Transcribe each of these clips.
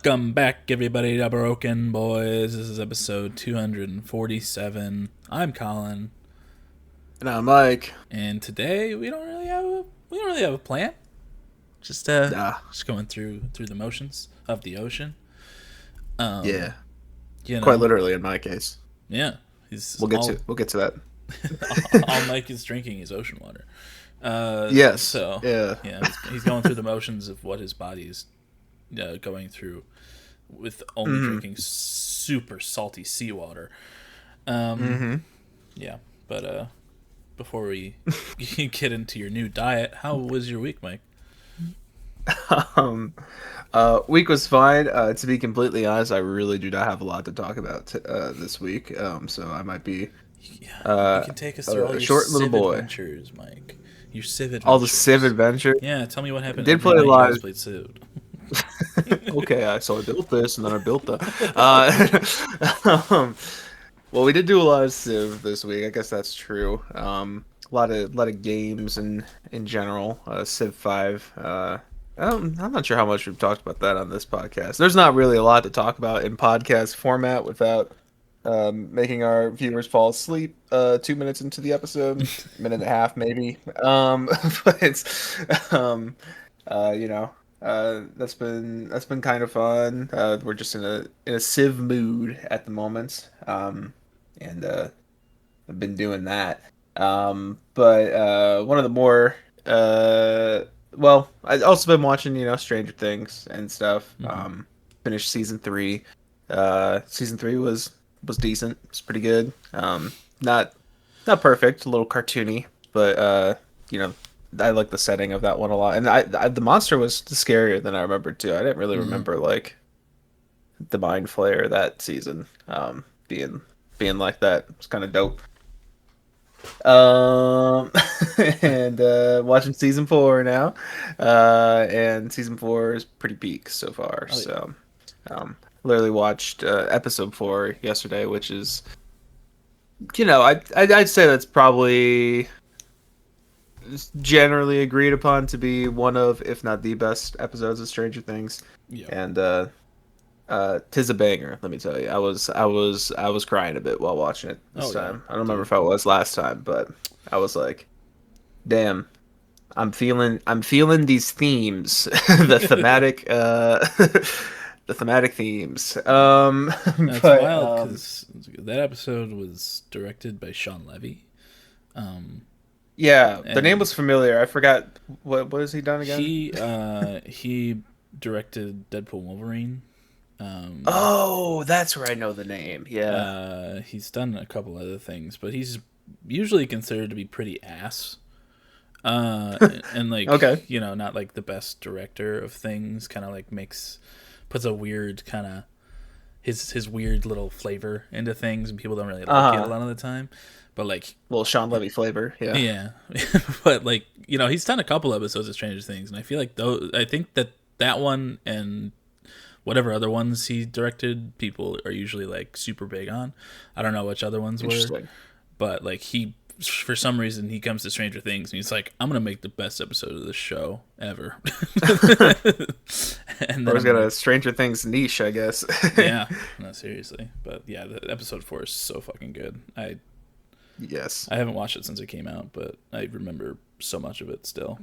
Welcome back, everybody, to BrokeN Boys. This is episode 247. I'm Colin, And I'm Mike. and today we don't really have a plan. Just Nah, just going through the motions of the ocean. yeah, You quite know, literally in my case. yeah. He's We'll get to that. all Mike is drinking is ocean water. Yes. So Yeah. yeah, he's going through the motions of what his body is going through with only drinking super salty seawater. Mm-hmm. Yeah, but before we get into your new diet, how was your week, Mike? Um, Week was fine. To be completely honest, I really do not have a lot to talk about this week. So I might be Yeah, you can take us through all a your short little Civ boy. adventures, Mike. Your Civ All the Civ adventures. adventure. Yeah, tell me what happened Did every play a night you lot. guys played Civ. Okay, so I built this and then I built that. Well, we did do a lot of Civ this week. I guess that's true. A lot of games in general. Civ 5. I'm not sure how much we've talked about that on this podcast. There's not really a lot to talk about in podcast format without making our viewers fall asleep 2 minutes into the episode, minute and a half maybe. But it's you know. That's been kind of fun. We're just in a Civ mood at the moment, and I've been doing that. But one of the more I also been watching Stranger Things and stuff. Finished season 3. Season 3 was decent. It's pretty good. Not not perfect, a little cartoony, but you know I like the setting of that one a lot, and the monster was scarier than I remembered too. I didn't really Mm-hmm. remember like the Mind Flayer that season, being like that. It's kind of dope. Um, and watching season 4 now, and season 4 is pretty peak so far. Oh yeah. So, literally watched episode 4 yesterday, which is, I'd say that's probably generally agreed upon to be one of, if not the best episodes of Stranger Things. Yeah. And tis a banger, let me tell you. I was crying a bit while watching it this Oh yeah. time. I don't remember Dude. if I was last time, but I was like, damn, I'm feeling these themes, the thematic the thematic themes. That's But wild because that episode was directed by Sean Levy. yeah, the name And was familiar. I forgot what has he done again? he directed Deadpool Wolverine. Oh, that's where I know the name. Yeah. He's done a couple other things, but he's usually considered to be pretty ass. And Okay. like not like the best director of things. Kind of like puts a weird kind of his weird little flavor into things, and people don't really like it a lot of the time. But like, Well, Sean Levy flavor. Yeah. yeah, but like he's done a couple episodes of Stranger Things, and I feel like I think that one and whatever other ones he directed, people are usually like super big on. I don't know which other ones were, Interesting. but like for some reason he comes to Stranger Things and he's like, I'm gonna make the best episode of this show ever. And Or then he's I'm got a like, Stranger Things niche, I guess. yeah, no, seriously, but yeah, the episode 4 is so fucking good. Yes. I haven't watched it since it came out, but I remember so much of it still.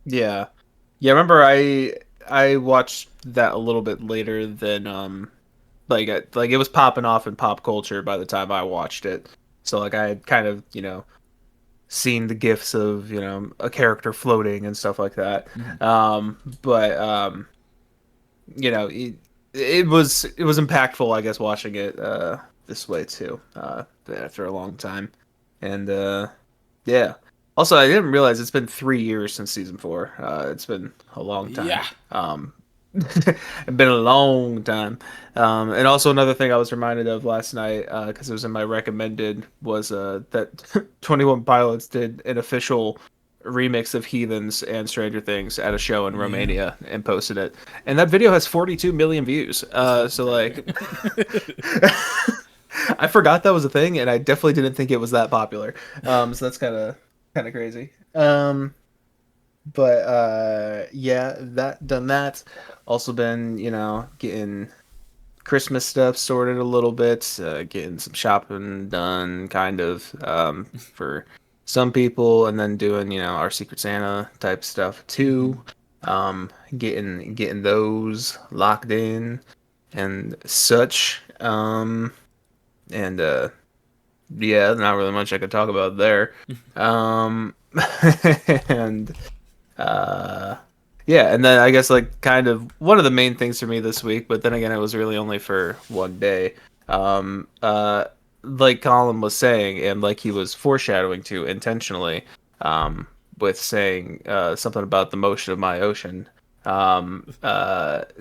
Yeah. Yeah, I remember I watched that a little bit later than like it was popping off in pop culture by the time I watched it. So like I had kind of, seen the gifs of, a character floating and stuff like that. Mhm. But it was impactful, I guess, watching it this way too. After a long time. And yeah. Also, I didn't realize it's been 3 years since season 4. It's been a long time. Yeah. It's been a long time. And also another thing I was reminded of last night, because it was in my recommended, was that 21 Pilots did an official remix of Heathens and Stranger Things at a show in Yeah. Romania and posted it. And that video has 42 million views. So like, I forgot that was a thing, and I definitely didn't think it was that popular. So that's kind of crazy. But yeah, that done that. Also been, getting Christmas stuff sorted a little bit, getting some shopping done, kind of, for some people, and then doing, our Secret Santa type stuff too. Mhm. Getting those locked in and such. And yeah, not really much I could talk about there. Um, and uh, yeah, and then I guess like kind of one of the main things for me this week, but then again, it was really only for one day. Um, uh, like Colin was saying, and like he was foreshadowing to intentionally, with saying something about the motion of my ocean.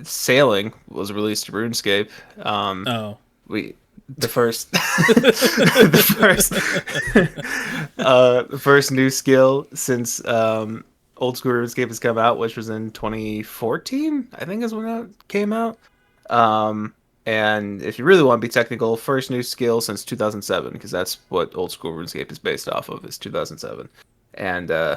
Sailing was released to RuneScape. Oh. We the first the first the first new skill since old school RuneScape has come out, which was in 2014, I think is when it came out. And if you really want to be technical, first new skill since 2007, because that's what old school RuneScape is based off of, is 2007. And uh,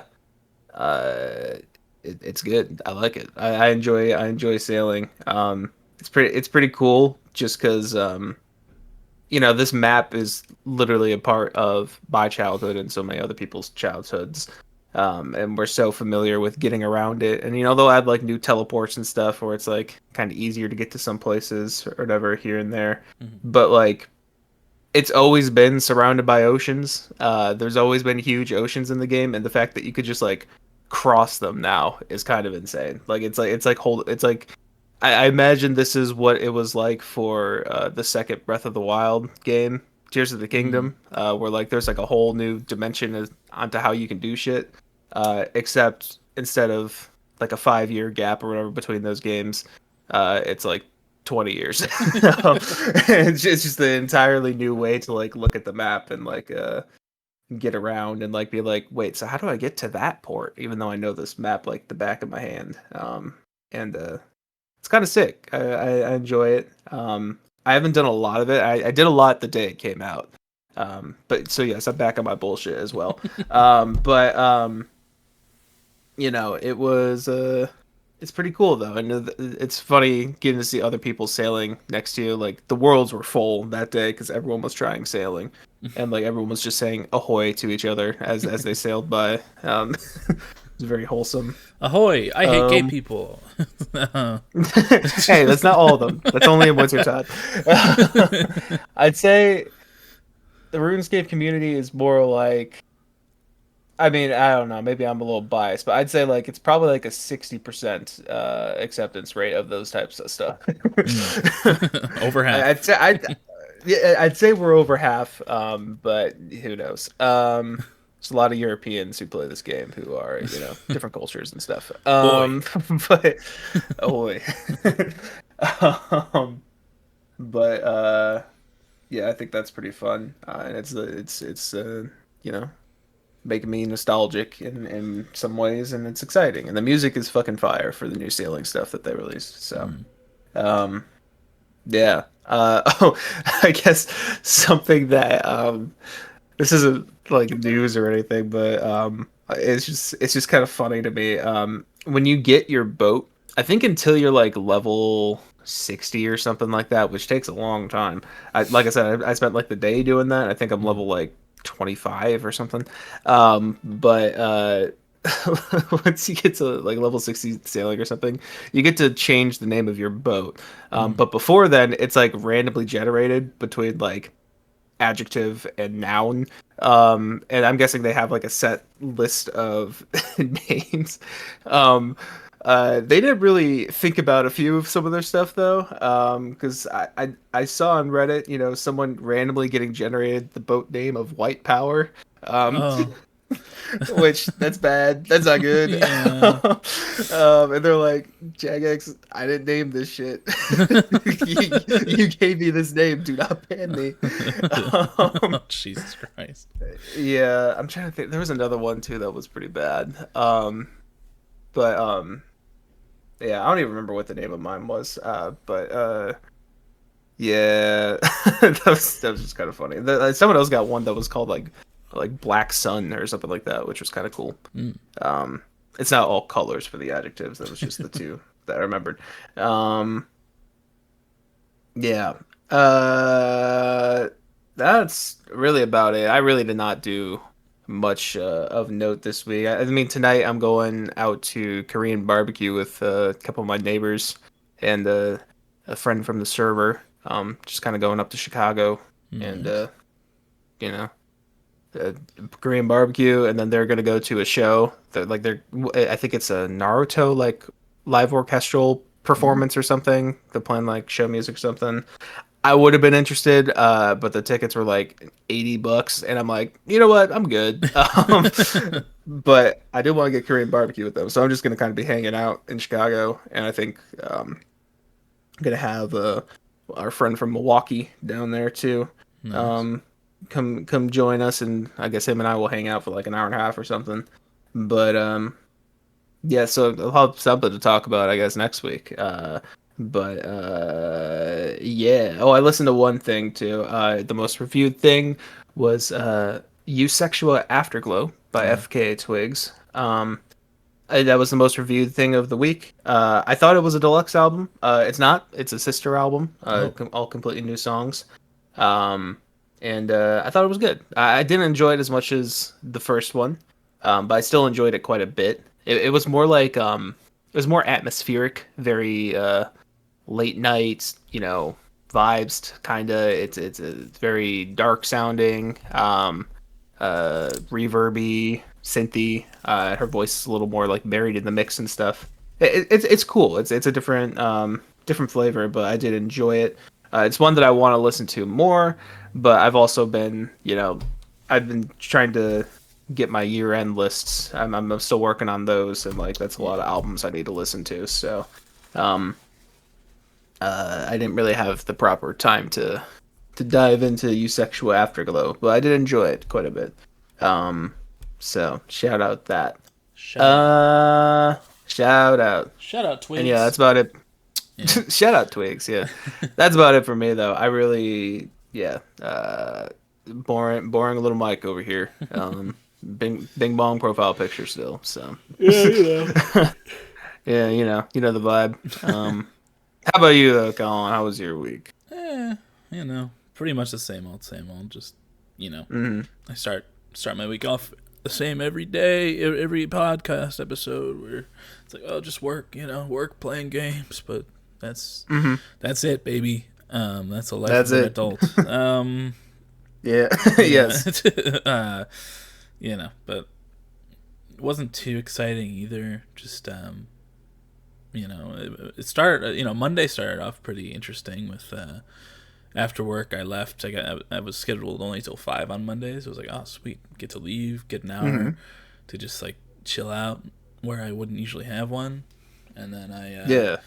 it's good. I like it. I enjoy sailing. It's pretty cool just because this map is literally a part of my childhood and so many other people's childhoods. And we're so familiar with getting around it. And they'll add like new teleports and stuff where it's like kind of easier to get to some places or whatever here and there. Mhm. But like it's always been surrounded by oceans. There's always been huge oceans in the game, and the fact that you could just like cross them now is kind of insane. It's like I imagine this is what it was like for the second Breath of the Wild game, Tears of the Mhm. Kingdom, where like there's like a whole new dimension onto how you can do shit. Except instead of like a 5 year gap or whatever between those games, it's like 20 years. It's just an entirely new way to like look at the map and like get around and like be like, wait, so how do I get to that port? Even though I know this map like the back of my hand. And It's kind of sick. I enjoy it. I haven't done a lot of it. I did a lot the day it came out. But so yes, I'm back on my bullshit as well. But it was it's pretty cool though, and it's funny getting to see other people sailing next to you. Like the worlds were full that day because everyone was trying sailing, and like everyone was just saying ahoy to each other as they sailed by. It was very wholesome. Ahoy! I hate gay Um, people. hey, that's not all of them. That's only in Wintertide. I'd say the RuneScape community is more like, I mean, I don't know. Maybe I'm a little biased, but I'd say like it's probably like a 60% acceptance rate of those types of stuff. Mm. Over I- half. I'd say I'd yeah, I'd say we're over half, but who knows? There's a lot of Europeans who play this game who are different cultures and stuff. Boy. But oh boy. um, but yeah, I think that's pretty fun, and it's you know making me nostalgic in some ways, and it's exciting. And the music is fucking fire for the new sailing stuff that they released. So, Mm. um, yeah. Oh, I guess something that this isn't like news or anything, but it's just kind of funny to me. When you get your boat, I think until you're like level 60 or something like that, which takes a long time. Like I said, I spent like the day doing that. I think I'm Mm. level like 25 or something. But once you get to like level 60 sailing or something, you get to change the name of your boat. Mm. But before then, it's like randomly generated between like adjective and noun. And I'm guessing they have like a set list of names. Um, they didn't really think about a few of some of their stuff though, because I saw on Reddit, someone randomly getting generated the boat name of White Power. Um, Oh. which that's bad. That's not good. Yeah. And they're like, Jagex, I didn't name this shit. you gave me this name. Do not ban me. Um, Jesus Christ. yeah, I'm trying to think. There was another one too that was pretty bad. But yeah, I don't even remember what the name of mine was. But yeah, that was just kind of funny. Someone else got one that was called like Black Sun or something like that, which was kind of cool. Mm. Um, It's not all colors for the adjectives. That was just the two that I remembered. Um, yeah. Uh, that's really about it. I really did not do much of note this week. I mean, tonight I'm going out to Korean barbecue with a couple of my neighbors and a friend from the server. Just kind of going up to Chicago and Nice. you know, uh, Korean barbecue, and then they're gonna go to a show. I think it's a Naruto like live orchestral Mm. performance or something. They're playing like show music or something. I would have been interested, but the tickets were like $80, and I'm like, you know what, I'm good. But I do want to get Korean barbecue with them, so I'm just gonna kind of be hanging out in Chicago, and I think I'm gonna have our friend from Milwaukee down there too. Nice. Um, come join us, and I guess him and I will hang out for like an hour and a half or something. But yeah, so I'll have something to talk about, I guess, next week. But yeah. Oh, I listened to one thing too. The most reviewed thing was Eusexual Afterglow by Yeah. FKA Twigs. That was the most reviewed thing of the week. I thought it was a deluxe album. It's not. It's a sister album. Oh. All completely new songs. Um, and I thought it was good. I didn't enjoy it as much as the first one, but I still enjoyed it quite a bit. It was more like it was more atmospheric, very late night, vibes. Kinda. It's very dark sounding. Reverby, synthy. Her voice is a little more like buried in the mix and stuff. It's cool. It's a different flavor, but I did enjoy it. It's one that I want to listen to more, but I've been trying to get my year end lists. I'm still working on those, and like that's a lot of Yeah. albums I need to listen to. So, um, I didn't really have the proper time to dive into Eusexual Afterglow, but I did enjoy it quite a bit. Um, so shout out that. Shout out. Uh, Shout out. Shout out And yeah, Twigs. that's about it. Yeah. Shout out Twigs. Yeah, that's about it for me though. I really, yeah, boring little Mike over here. Bing bong profile picture still. So Yeah, you know. yeah, the vibe. How about you though, Colin? How was your week? Eh, pretty much the same old, same old. Just, you know, Hmm. I start my week off the same every day, every podcast episode where it's like, oh, just work, work, playing games, but that's Hmm. that's it, baby. That's the life That's of an it. adult. Yeah. Yeah, Yes. but it wasn't too exciting either. Just it started. Monday started off pretty interesting with after work. I left. I was scheduled only till 5 on Mondays. I was like, oh sweet, get to leave, get an hour Hmm. to just like chill out where I wouldn't usually have one. And then Yeah.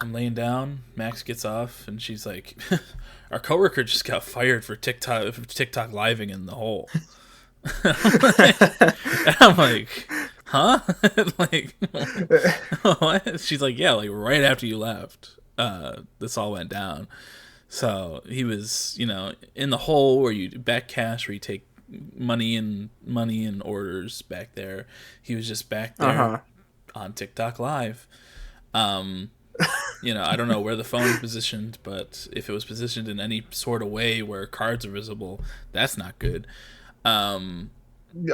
I'm laying down. Max gets off, and she's like, "Our coworker just got fired for TikTok living in the hole." And I'm like, "Huh?" Like, what? She's like, "Yeah, like right after you left, this all went down." So he was, in the hole where you back cash, where you take money and orders back there. He was just back there Uh-huh. on TikTok live. Um, I don't know where the phone is positioned, but if it was positioned in any sort of way where cards are visible, that's not good. Um,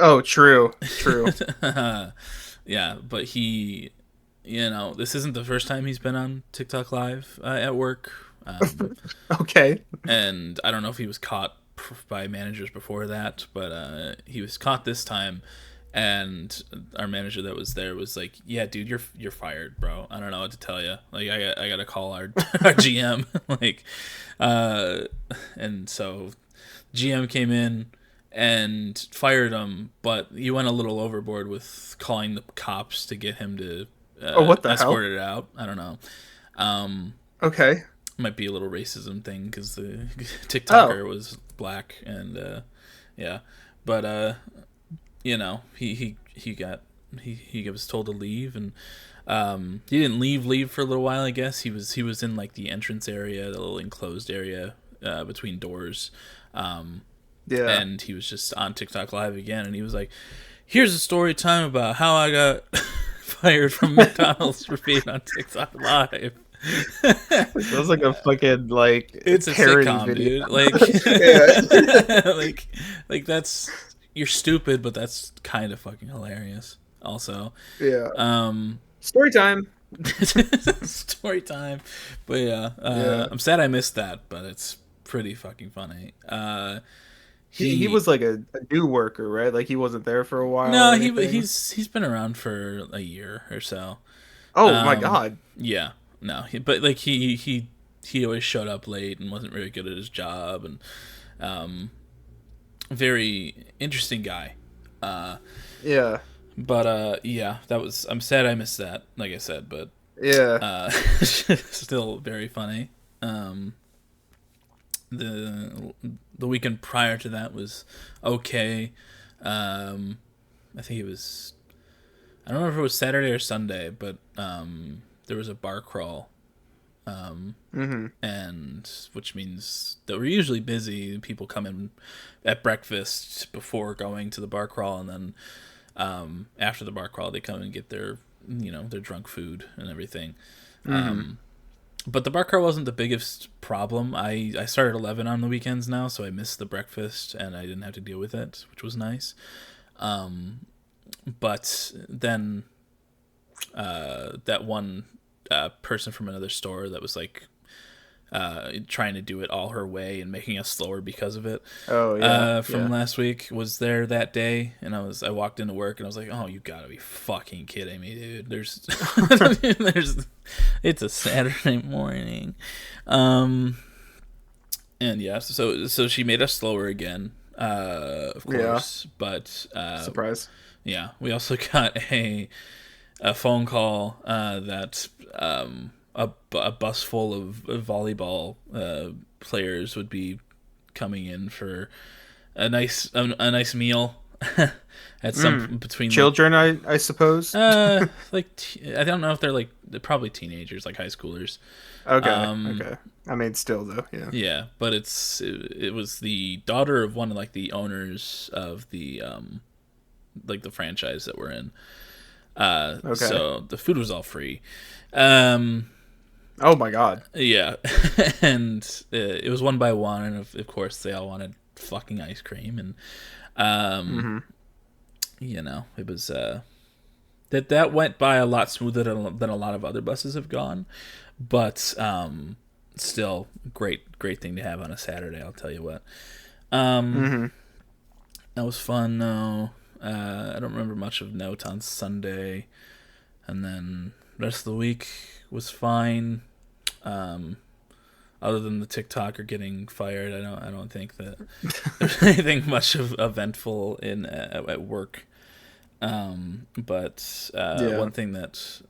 Oh, true. True. yeah, but this isn't the first time he's been on TikTok Live at work. Okay. And I don't know if he was caught by managers before that, but he was caught this time. And our manager that was there was like, "Yeah, dude, you're fired, bro. I don't know what to tell you. Like, I got to call our GM." Like, uh, and so GM came in and fired him, but he went a little overboard with calling the cops to get him to Oh, what the escort hell? it out. I don't know. Um, Okay. Might be a little racism thing because the Oh. TikToker was black, and yeah, but he was told to leave, and he didn't leave for a little while. I guess he was in like the entrance area, the little enclosed area between doors, Yeah. and he was just on TikTok live again, and he was like, here's a story time about how I got fired from McDonald's for being on TikTok Live. It was like a fucking like It's a parody sitcom, video. dude. Like, Yeah. like that's you're stupid, but that's kind of fucking hilarious. Also, Yeah. um, Story time. story time. But yeah, Yeah. I'm sad I missed that, but it's pretty fucking funny. He was like a new worker, right? Like he wasn't there for a while No, or anything. he's been around for a year or so. Oh my Um, god. yeah, no, but like he always showed up late and wasn't very good at his job, and um, very interesting guy. Uh, Yeah. but yeah, that was. I'm sad I missed that. Like I said, but Yeah. still very funny. Um, the weekend prior to that was okay. I think it was. I don't remember if it was Saturday or Sunday, but there was a bar crawl, Mm-hmm. and which means that we're usually busy. People come in at breakfast before going to the bar crawl, and then after the bar crawl, they come and get their their drunk food and everything. Mm-hmm. But the bar crawl wasn't the biggest problem. I started 11 on the weekends now, so I missed the breakfast and I didn't have to deal with it, which was nice. But then that one person from another store that was like trying to do it all her way and making us slower because of it. Oh yeah. From last week was there that day, and I walked into work and I was like, oh, you gotta be fucking kidding me, dude. There's it's a Saturday morning. And yeah, so she made us slower again, of course. But Surprise. yeah, we also got a phone call that a bus full of volleyball players would be coming in for a nice meal at some between Children, I suppose. I don't know if they're probably teenagers, like high schoolers. Okay. Okay. I mean, still though. Yeah. Yeah, but it was the daughter of one of like the owners of the like the franchise that we're in. Okay. So the food was all free. Oh my god. Yeah, and it was one by one, and of course they all wanted fucking ice cream, and it was that went by a lot smoother than a lot of other buses have gone, but still great thing to have on a Saturday. I'll tell you what. That was fun though. I don't remember much of note on Sunday, and then the rest of the week was fine. Other than the TikToker getting fired, I don't think that there's anything much of eventful at work. But one thing that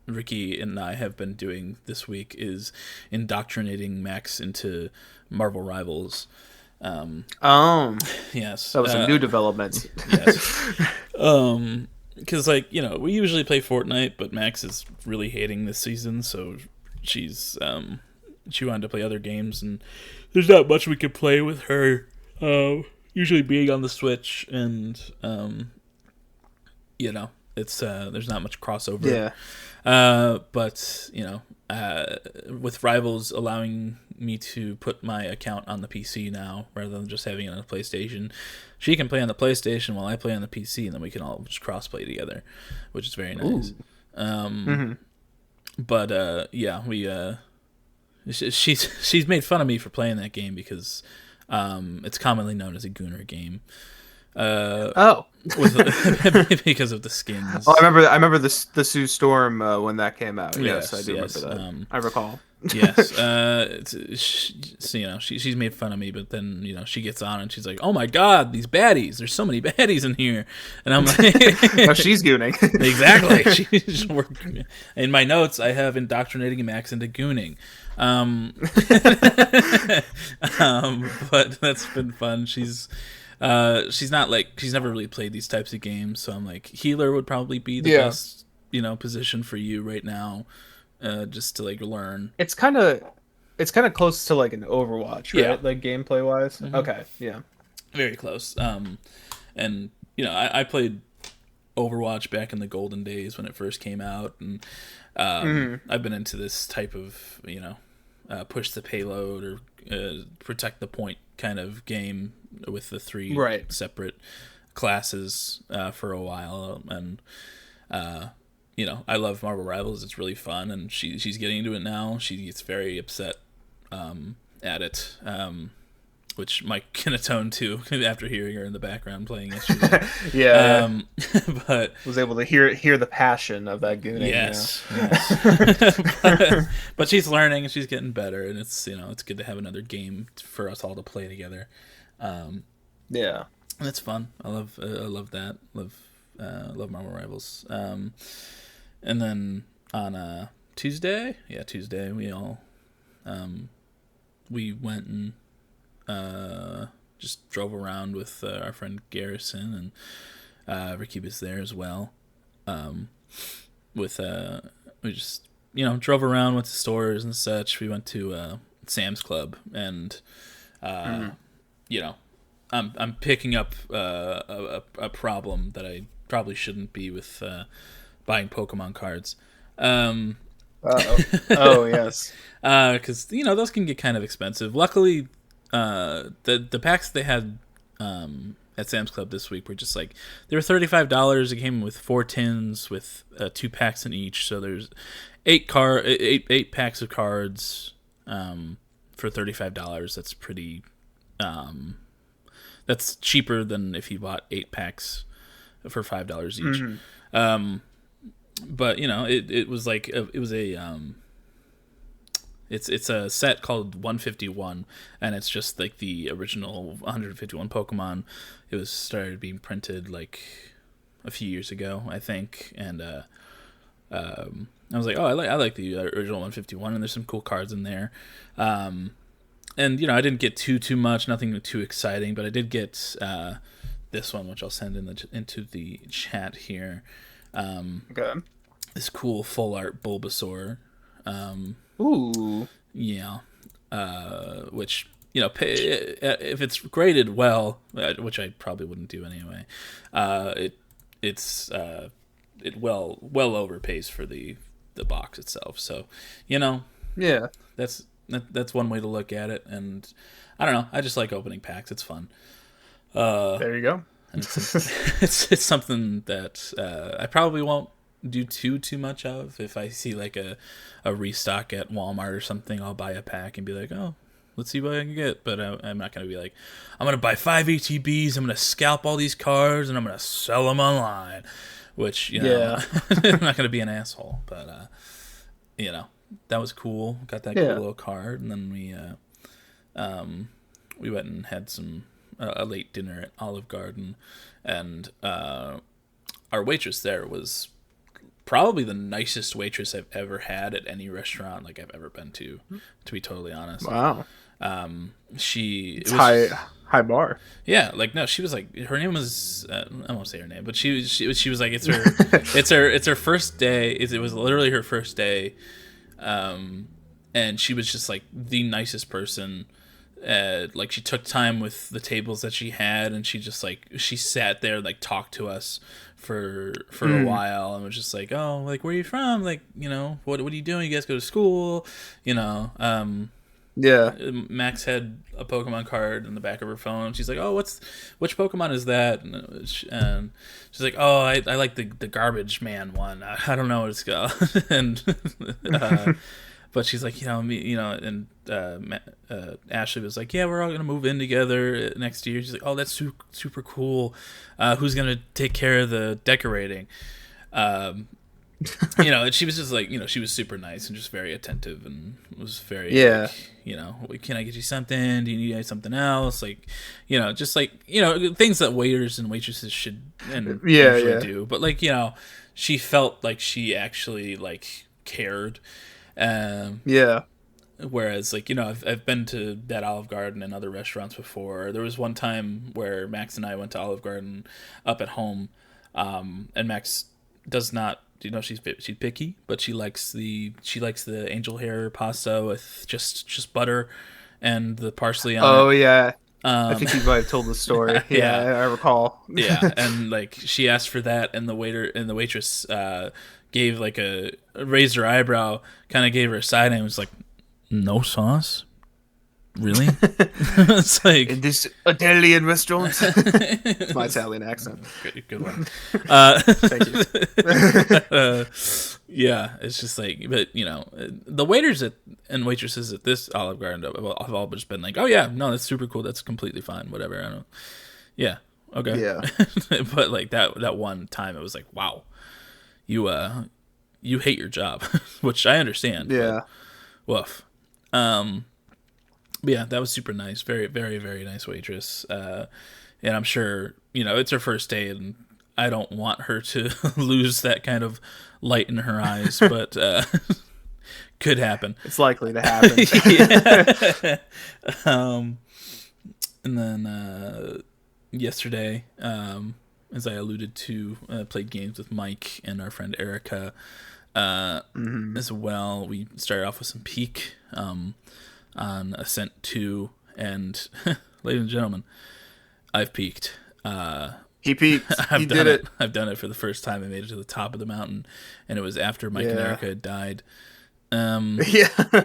Ricky and I have been doing this week is indoctrinating Max into Marvel Rivals. Yes, that was a new development. Yes. Because we usually play Fortnite, but Max is really hating this season, so she wanted to play other games, and there's not much we could play with her. Usually being on the Switch, and it's there's not much crossover. Yeah. But with Rivals allowing me to put my account on the PC now rather than just having it on the PlayStation, she can play on the PlayStation while I play on the PC, and then we can all just cross-play together, which is very nice. But yeah, we she's made fun of me for playing that game because it's commonly known as a Gooner game. Because of the skins. Oh, I remember the Sue Storm when that came out. Yes, I do remember that. I recall. Yes. She's made fun of me, but then she gets on and she's like, "Oh my god, these baddies! There's so many baddies in here," and I'm like, "No, she's gooning." Exactly. She's working. In my notes, I have indoctrinating Max into gooning. But that's been fun. She's never really played these types of games, so I'm like, healer would probably be the best position for you right now, just to learn. It's kind of close to like an Overwatch, right? Yeah. Like gameplay wise. Okay, yeah, very close. And I played Overwatch back in the golden days when it first came out, and I've been into this type of push the payload or protect the point kind of game with the three Right. separate classes for a while, and I love Marvel Rivals. It's really fun, and she's getting into it now. She gets very upset at it, which Mike can atone to after hearing her in the background playing yesterday. Yeah. But Was able to hear the passion of that gooning. yes, yes. but she's learning and she's getting better, and it's good to have another game for us all to play together. Yeah. And it's fun. I love that. Love Marvel Rivals. And then on Tuesday, we all we went and just drove around with our friend Garrison, and Ricky was there as well. With we just drove around, went to stores and such. We went to Sam's Club, and I'm picking up a problem that I probably shouldn't be with buying Pokemon cards. Oh yes. Because those can get kind of expensive. Luckily, the packs they had at Sam's Club this week were just like they were $35. It came with 4 tins with 2 packs in each. So there's 8 packs of cards for $35. That's pretty. That's cheaper than if you bought 8 packs for $5 each. Mm-hmm. But it was like it was a it's a set called 151, and it's just like the original 151 Pokemon. It was started being printed like a few years ago, I think, and I was like, oh, I like the original 151, and there's some cool cards in there. And I didn't get too much, nothing too exciting, but I did get this one, which I'll send into the chat here. Okay. This cool full art Bulbasaur. Ooh. Yeah. Which if it's graded well, which I probably wouldn't do anyway, it well overpays for the box itself. So yeah, that's one way to look at it, and I don't know. I just like opening packs. It's fun. There you go. And it's something that I probably won't do too much of. If I see like a restock at Walmart or something, I'll buy a pack and be like, oh, let's see what I can get. But I'm not going to be like, I'm going to buy 5 ATBs, I'm going to scalp all these cards, and I'm going to sell them online. Which, I'm not going to be an asshole. But, that was cool. Got that cool little card. And then we went and had a late dinner at Olive Garden. And our waitress there was probably the nicest waitress I've ever had at any restaurant like I've ever been to be totally honest. Wow. It's high bar. Yeah, like no, she was like, her name was I won't say her name, but she was like, it's her first day. It was literally her first day, and she was just like the nicest person. Like she took time with the tables that she had, and she just like she sat there like talked to us for a while, and was just like, oh, like where are you from, like what are you doing, you guys go to school, Yeah. Max had a Pokemon card in the back of her phone. She's like, oh, which Pokemon is that? And she's like, oh, I like the garbage man one. I don't know what it's called. And but she's like, and Ashley was like, yeah, we're all gonna move in together next year. She's like, oh, that's super cool. Who's gonna take care of the decorating? And she was just like, she was super nice and just very attentive, and was very like, can I get you something? Do you need something else? Like, just like, things that waiters and waitresses should and usually do. But like, she felt like she actually like cared. Whereas like, I've been to that Olive Garden and other restaurants before. There was one time where Max and I went to Olive Garden up at home, and Max does not, she's picky, but she likes the angel hair pasta with just butter and the parsley on it. Oh yeah. I think you might have told the story. Yeah, Yeah. I recall. Yeah, and like she asked for that, and the waitress gave like raised her eyebrow, kind of gave her a side, and was like, "No sauce, really?" It's In like this Italian restaurant. It's my Italian accent. good one. Thank you. Yeah, it's just like, but the waiters and waitresses at this Olive Garden have all just been like, "Oh yeah, no, that's super cool. That's completely fine. Whatever." I don't. Yeah. Okay. Yeah. But like that one time, it was like, wow, you hate your job, which I understand. Yeah. But, woof. But yeah, that was super nice. Very, very, very nice waitress. And I'm sure it's her first day, and I don't want her to lose that kind of light in her eyes, but could happen. It's likely to happen. Yeah. And then yesterday, as I alluded to, played games with Mike and our friend Erica as well. We started off with some Peak on Ascent 2, and ladies and gentlemen, I've peaked. He peaked. He did it. I've done it for the first time. I made it to the top of the mountain, and it was after Mike and Erica had died. Yeah.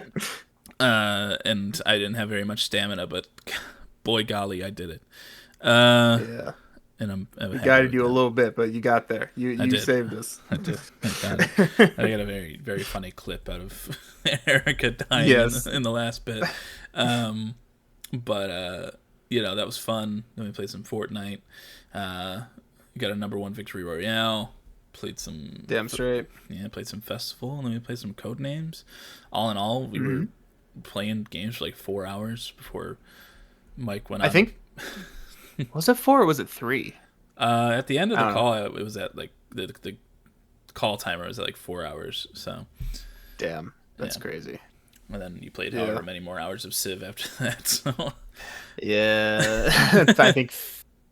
And I didn't have very much stamina, but boy golly, I did it. Yeah. And I'm We guided you a little bit, but you got there. You did. saved us. I did. I got a very, very funny clip out of Erica dying in the last bit. But that was fun. Then we played some Fortnite. Got a #1 victory royale. Played some Damn straight. Yeah, played some festival, and then we played some code names. All in all, we were playing games for like 4 hours before Mike went on. I think was it 4 or was it 3? At the end of the call, it was at like the call timer was at like 4 hours. So damn, that's crazy. And then you played however many more hours of Civ after that. So yeah, I think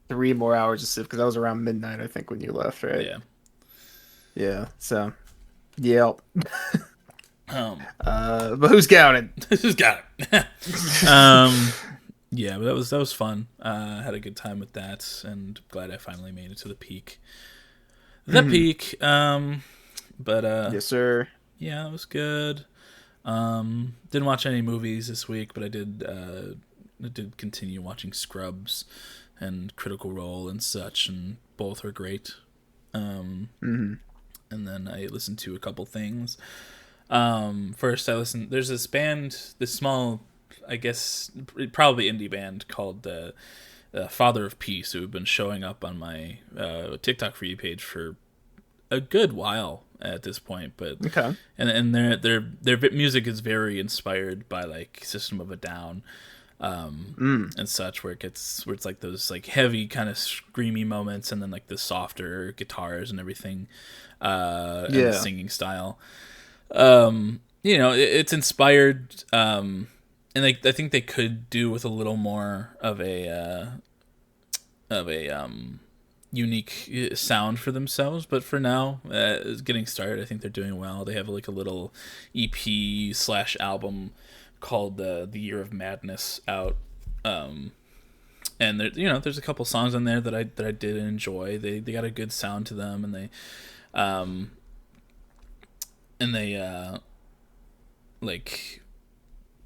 3 more hours of Civ, because that was around midnight, I think, when you left, right? Yeah. Yeah. So, yeah. But who's counting? Who's got it? Yeah, but that was fun. Had a good time with that, and glad I finally made it to the peak. Peak. But yes, sir. Yeah, it was good. Didn't watch any movies this week, but I did continue watching Scrubs and Critical Role and such, and both are great. And then I listened to a couple things. First, I listened. There's this band, this small, I guess, probably indie band called Father of Peace, who have been showing up on my TikTok for you page for a good while at this point. But okay, and their music is very inspired by like System of a Down. And such, where it's like those like heavy kind of screamy moments, and then like the softer guitars and everything, and the singing style. It's inspired, and I think they could do with a little more of a unique sound for themselves. But for now, getting started, I think they're doing well. They have like a little EP/album called The Year of Madness out, and there's a couple songs on there that I did enjoy. They got a good sound to them, and they like,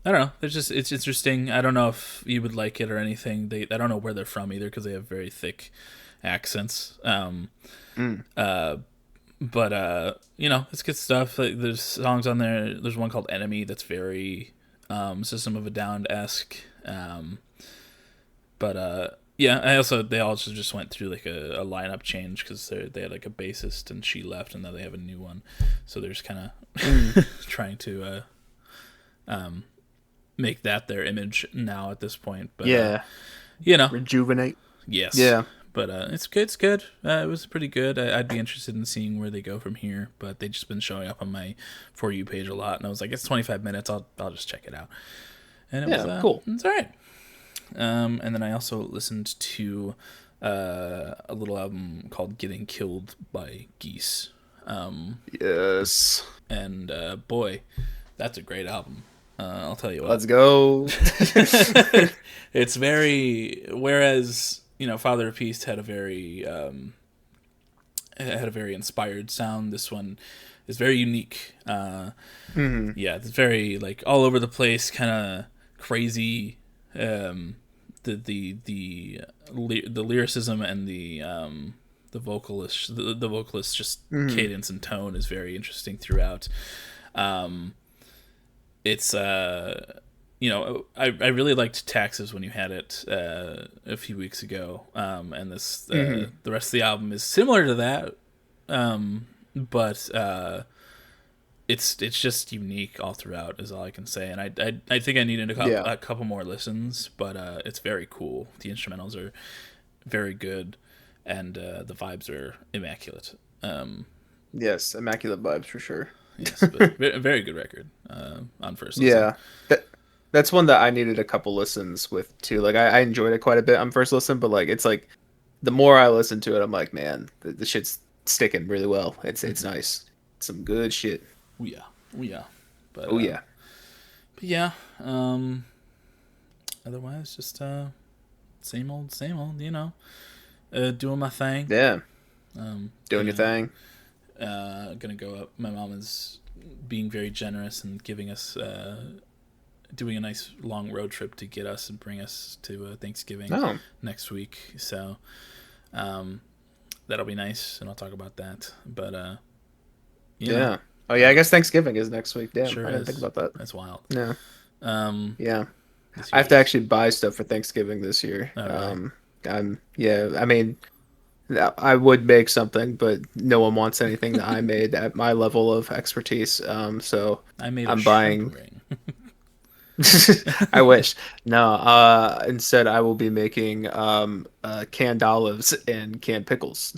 I don't know, it's interesting. I don't know if you would like it or anything. I don't know where they're from either, because they have very thick accents. But it's good stuff. Like, there's songs on there. There's one called Enemy that's very System of a Down-esque. They also just went through like a lineup change, because they had like a bassist and she left, and now they have a new one. So they're just kind of trying to make that their image now at this point. But rejuvenate. Yes. Yeah. But it's good. It's good. It was pretty good. I'd be interested in seeing where they go from here. But they've just been showing up on my For You page a lot, and I was like, it's 25 minutes. I'll just check it out. And it was cool. It's all right. And then I also listened to a little album called "Getting Killed" by Geese. Yes. And boy, that's a great album. I'll tell you what. Let's go. It's very, whereas Father of Peace had a very inspired sound. This one is very unique. Yeah, it's very like all over the place, kind of crazy. The lyricism and the vocalist just cadence and tone is very interesting throughout. It's I really liked Taxes when you had it a few weeks ago, and this the rest of the album is similar to that, but it's just unique all throughout is all I can say. And I think I needed a couple more listens, but it's very cool. The instrumentals are very good, and the vibes are immaculate. Yes, immaculate vibes for sure. Yes, but very good record on first listen. Yeah, that's one that I needed a couple listens with too. Like I enjoyed it quite a bit on first listen, but like it's like the more I listen to it, I'm like, man, the shit's sticking really well. It's nice, some good shit. Oh yeah, but but yeah. Otherwise, just same old, doing my thing. Yeah, doing your thing. Gonna go up. My mom is being very generous and giving us doing a nice long road trip to get us and bring us to Thanksgiving next week. So that'll be nice, and I'll talk about that. But yeah. Oh yeah, I guess Thanksgiving is next week. Damn, sure I didn't think about that. That's wild. Yeah. Yeah. I have to actually buy stuff for Thanksgiving this year. Oh, really? I mean, I would make something, but no one wants anything that I made at my level of expertise. So I'm buying. Ring. I wish. No. Instead, I will be making canned olives and canned pickles.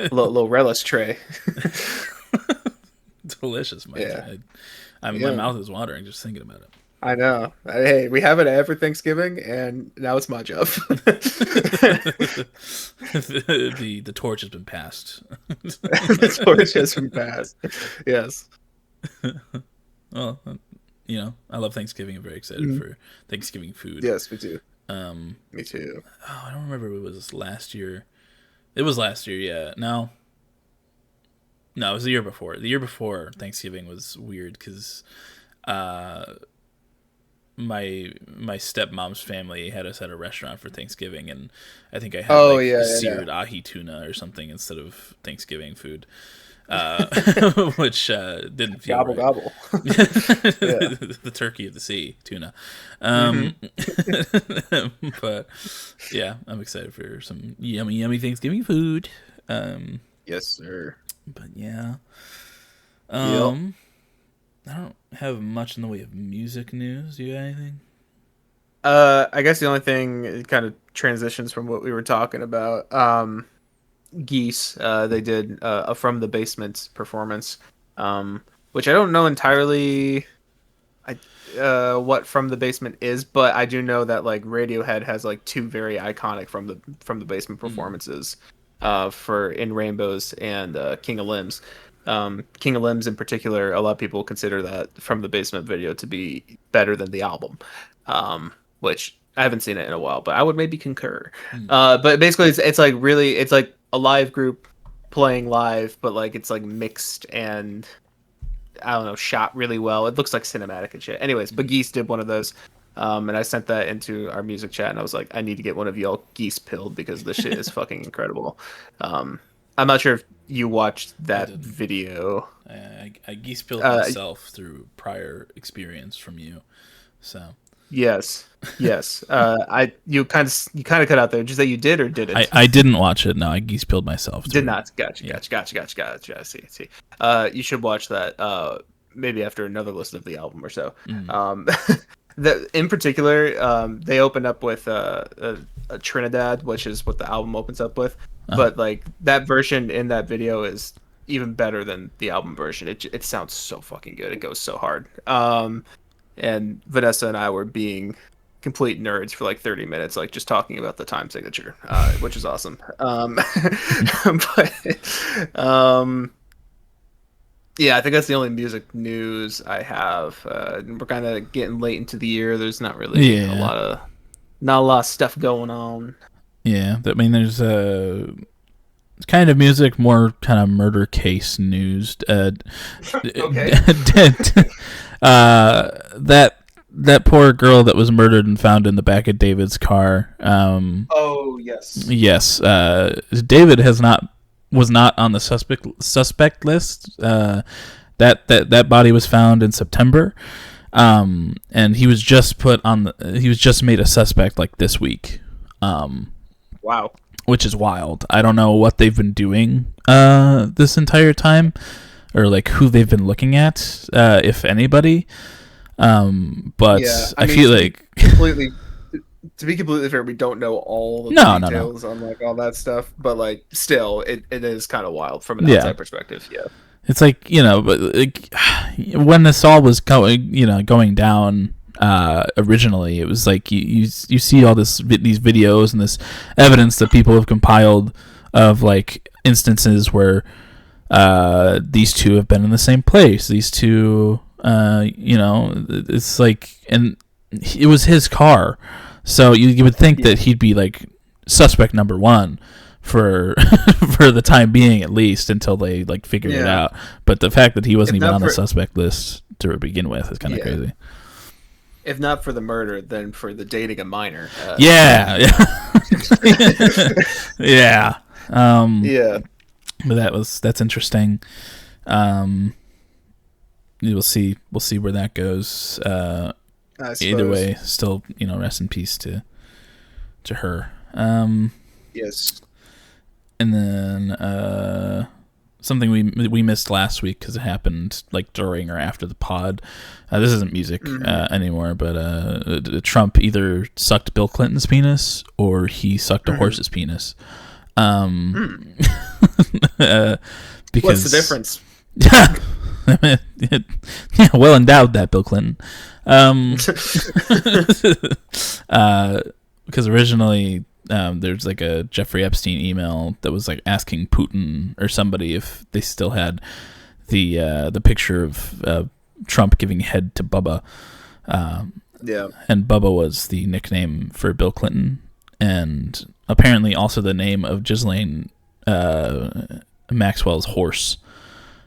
little relish tray. Delicious, Mike. Yeah. My mouth is watering just thinking about it. I know. Hey, we have it every Thanksgiving, and now it's my job. The torch has been passed. The torch has been passed. Yes. Well, I love Thanksgiving. I'm very excited for Thanksgiving food. Yes, me too. Me too. Oh, I don't remember if it was last year. It was last year, yeah. No, it was the year before. The year before Thanksgiving was weird because my stepmom's family had us at a restaurant for Thanksgiving, and I think I had seared ahi tuna or something instead of Thanksgiving food, which didn't feel gobble right. Gobble. The turkey of the sea tuna. But yeah, I'm excited for some yummy Thanksgiving food. Yes, sir. But yeah, I don't have much in the way of music news. You got anything? I guess the only thing kind of transitions from what we were talking about. Geese, they did a From the Basement performance, which I don't know entirely what From the Basement is, but I do know that like Radiohead has like two very iconic From the Basement performances for In Rainbows and King of Limbs. King of Limbs in particular, a lot of people consider that From the Basement video to be better than the album, which I haven't seen it in a while, but I would maybe concur. But basically it's like really, it's like a live group playing live, but like it's like mixed and I don't know, shot really well. It looks like cinematic and shit. Anyways, but Geese did one of those. And I sent that into our music chat, and I was like, I need to get one of y'all Geese pilled because this shit is fucking incredible. I'm not sure if you watched that video. I Geese pilled myself through prior experience from you, so. Yes. You kind of cut out there. Did you say you did or didn't? I didn't watch it. No, I Geese pilled myself. Did not. Gotcha. I see. You should watch that. Maybe after another listen of the album or so. In particular, they open up with a Trinidad, which is what the album opens up with. But like that version in that video is even better than the album version. It sounds so fucking good. It goes so hard. And Vanessa and I were being complete nerds for like 30 minutes, like just talking about the time signature, which is awesome. Yeah, I think that's the only music news I have. We're kind of getting late into the year. There's not really a lot of not a lot of stuff going on. Yeah, I mean, there's kind of music, more kind of murder case news. Okay. That poor girl that was murdered and found in the back of David's car. Oh yes. Yes, David was not on the suspect list. That body was found in September, and he was just made a suspect like this week. Wow. Which is wild. I don't know what they've been doing this entire time, or like who they've been looking at, if anybody. But yeah, I feel like to be completely fair, we don't know all the details on like all that stuff, but like still, it is kind of wild from an outside perspective. Yeah, it's like, but like when this all was going down. Originally, it was like you see all these videos and this evidence that people have compiled of like instances where these two have been in the same place. These two, it's like, and it was his car, so you would think that he'd be like suspect number one for for the time being, at least until they like figured it out. But the fact that he wasn't even on the suspect list to begin with is kind of crazy. If not for the murder, then for the dating a minor. Yeah. Yeah. But that's interesting. We'll see where that goes. Either way, still, rest in peace to her. Yes. And then something we missed last week because it happened like during or after the pod. This isn't music anymore, but Trump either sucked Bill Clinton's penis or he sucked a horse's penis. Because what's the difference? Yeah, well endowed, that Bill Clinton. Because originally there's like a Jeffrey Epstein email that was like asking Putin or somebody if they still had the picture of Trump giving head to Bubba. And Bubba was the nickname for Bill Clinton, and apparently also the name of Ghislaine Maxwell's horse.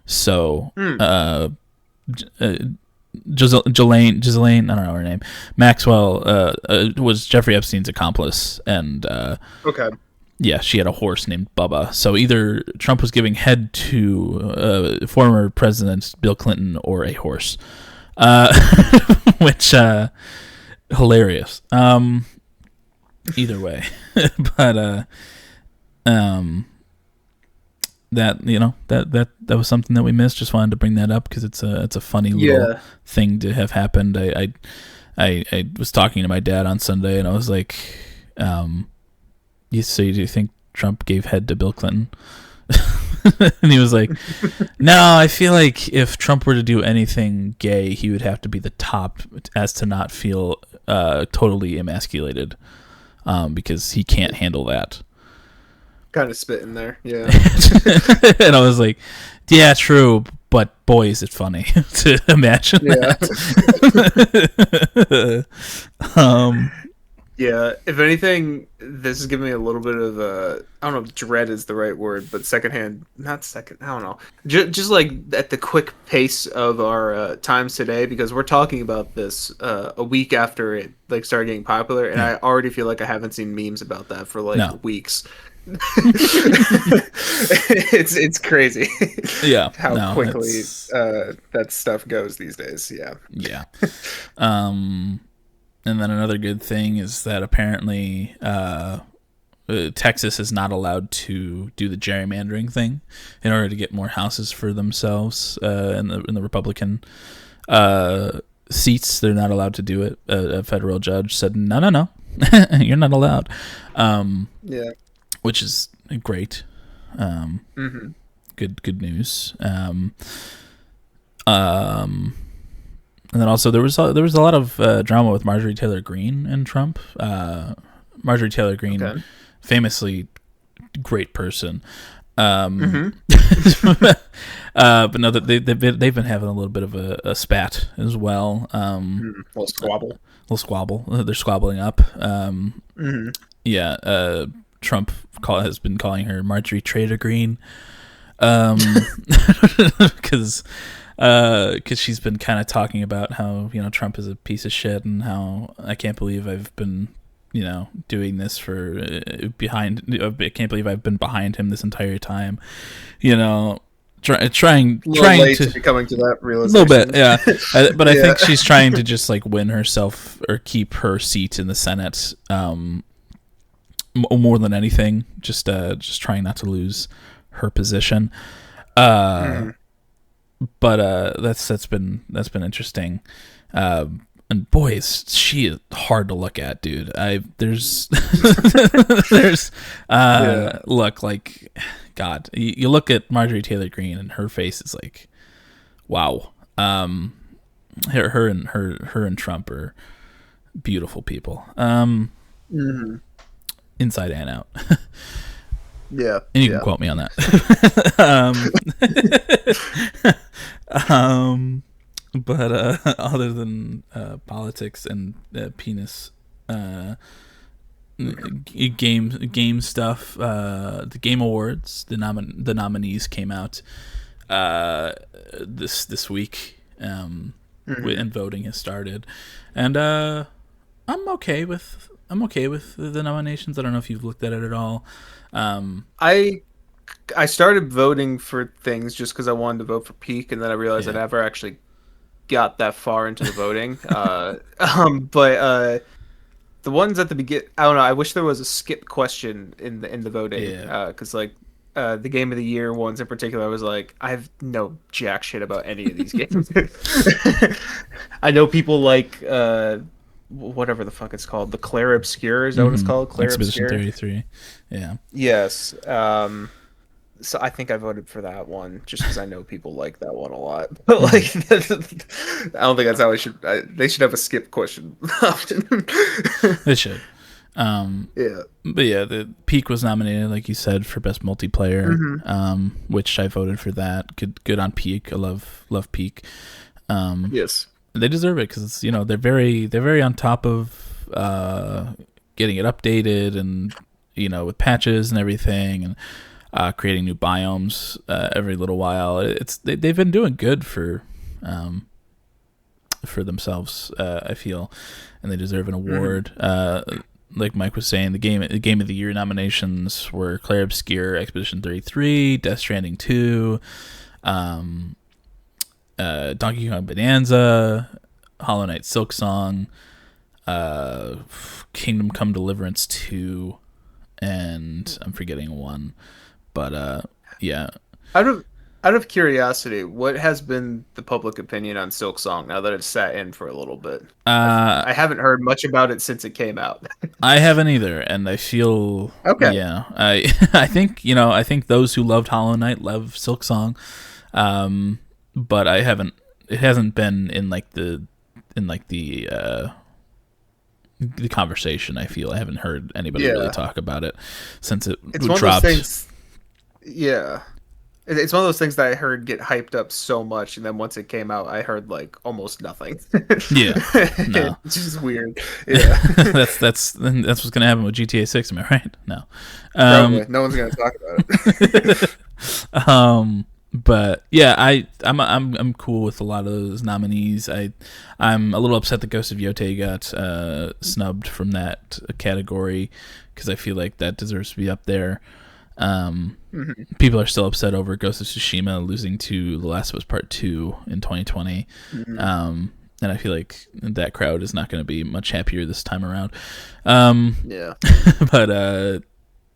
So Ghislaine, I don't know her name, Maxwell was Jeffrey Epstein's accomplice, and yeah, she had a horse named Bubba. So either Trump was giving head to former President Bill Clinton or a horse, which hilarious. Either way, but that was something that we missed. Just wanted to bring that up because it's a funny little thing to have happened. I was talking to my dad on Sunday and I was like, do you think Trump gave head to Bill Clinton? And he was like, no, I feel like if Trump were to do anything gay, he would have to be the top as to not feel totally emasculated, because he can't handle that. Kind of spit in there, yeah. And I was like, yeah, true, but boy, is it funny to imagine that. Yeah, if anything, this is giving me a little bit of I don't know if dread is the right word, but I don't know. Just like at the quick pace of our times today, because we're talking about this a week after it like started getting popular, and I already feel like I haven't seen memes about that for like weeks. It's crazy. Yeah, how quickly that stuff goes these days. Yeah. And then another good thing is that apparently Texas is not allowed to do the gerrymandering thing in order to get more houses for themselves in the Republican seats. They're not allowed to do it. A federal judge said, no, you're not allowed. Which is great. Good news. And then also there was a lot of drama with Marjorie Taylor Greene and Trump. Marjorie Taylor Greene, famously great person. But no, they've been having a little bit of a spat as well. Little squabble. little squabble. They're squabbling up. Yeah. Trump has been calling her Marjorie Trader Green, because she's been kind of talking about how Trump is a piece of shit and how I can't believe I've been doing this for I can't believe I've been behind him this entire time, trying to be coming to that realization. A little bit, yeah. But I think she's trying to just like win herself or keep her seat in the Senate, more than anything. Just trying not to lose her position. But that's been interesting. And boy, is she hard to look at, dude. Look, like, God, you look at Marjorie Taylor Greene and her face is like, wow. Her and Trump are beautiful people. Inside and out. Yeah. And you can quote me on that. But other than politics and penis, game stuff, the Game Awards, the nominees came out this week, and voting has started, and I'm okay with the nominations. I don't know if you've looked at it at all. I started voting for things just because I wanted to vote for Peak, and then I realized I never actually got that far into the voting. But the ones at the beginning, I don't know. I wish there was a skip question in the voting, because the Game of the Year ones in particular, I was like, I have no jack shit about any of these games. I know people like whatever the fuck it's called, the Claire Obscure, is that what it's called? Claire Expedition Obscure? 33. Yeah. Yes. So I think I voted for that one just because I know people like that one a lot. But like, I don't think that's how they should have a skip question option. They should. Yeah. But yeah, the Peak was nominated, like you said, for best multiplayer, which I voted for that. Good on Peak. I love Peak. Yes. They deserve it because they're very on top of getting it updated and with patches and everything, and creating new biomes every little while. They've been doing good for themselves, I feel, and they deserve an award. Like Mike was saying, the game of the year nominations were Claire Obscure, Expedition 33, Death Stranding 2, Donkey Kong Bonanza, Hollow Knight Silksong, Kingdom Come Deliverance 2, and I'm forgetting one. But yeah. Out of curiosity, what has been the public opinion on Silksong now that it's sat in for a little bit? I haven't heard much about it since it came out. I haven't either, and I feel okay. Yeah, I think those who loved Hollow Knight love Silksong, but I haven't. It hasn't been in the conversation. I feel I haven't heard anybody really talk about it since it dropped. One of those things. Yeah, it's one of those things that I heard get hyped up so much, and then once it came out, I heard like almost nothing. Yeah, no, it's just weird. Yeah, that's what's gonna happen with GTA 6. Am I right? No, probably no one's gonna talk about it. But yeah, I'm cool with a lot of those nominees. I'm a little upset that Ghost of Yotei got snubbed from that category because I feel like that deserves to be up there. People are still upset over Ghost of Tsushima losing to The Last of Us Part 2 in 2020. And I feel like that crowd is not going to be much happier this time around. Yeah. But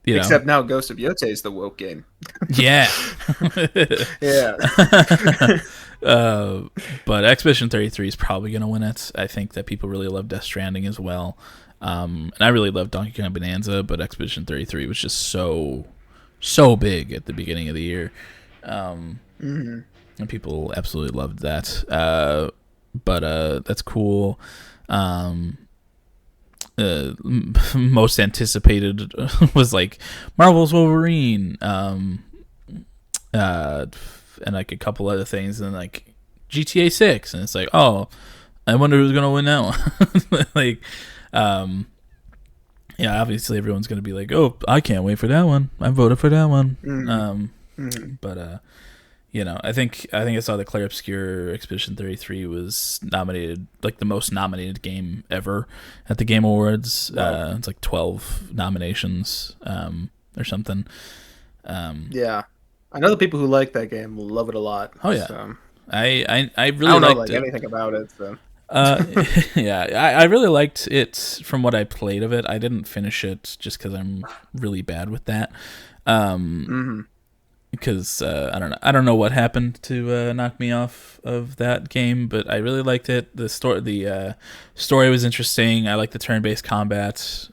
except now Ghost of Yotei is the woke game. Yeah. Yeah. But Expedition 33 is probably going to win it. I think that people really love Death Stranding as well. And I really love Donkey Kong Bonanza, but Expedition 33 was just so big at the beginning of the year. And people absolutely loved that. But that's cool. Most anticipated was like Marvel's Wolverine, and like a couple other things, and like GTA 6, and it's like, oh, I wonder who's gonna win now. Like, um, yeah, obviously everyone's gonna be like, "Oh, I can't wait for that one. I voted for that one." But I think I saw the Clair Obscur Expedition 33 was nominated, like the most nominated game ever at the Game Awards. Wow. It's like 12 nominations, or something. Yeah, I know the people who like that game love it a lot. Oh yeah, so. I really I don't know liked it. anything about it. So. Yeah, I really liked it from what I played of it. I didn't finish it just because I'm really bad with that. Because I don't know what happened to knock me off of that game, but I really liked it. The story was interesting. I like the turn-based combat.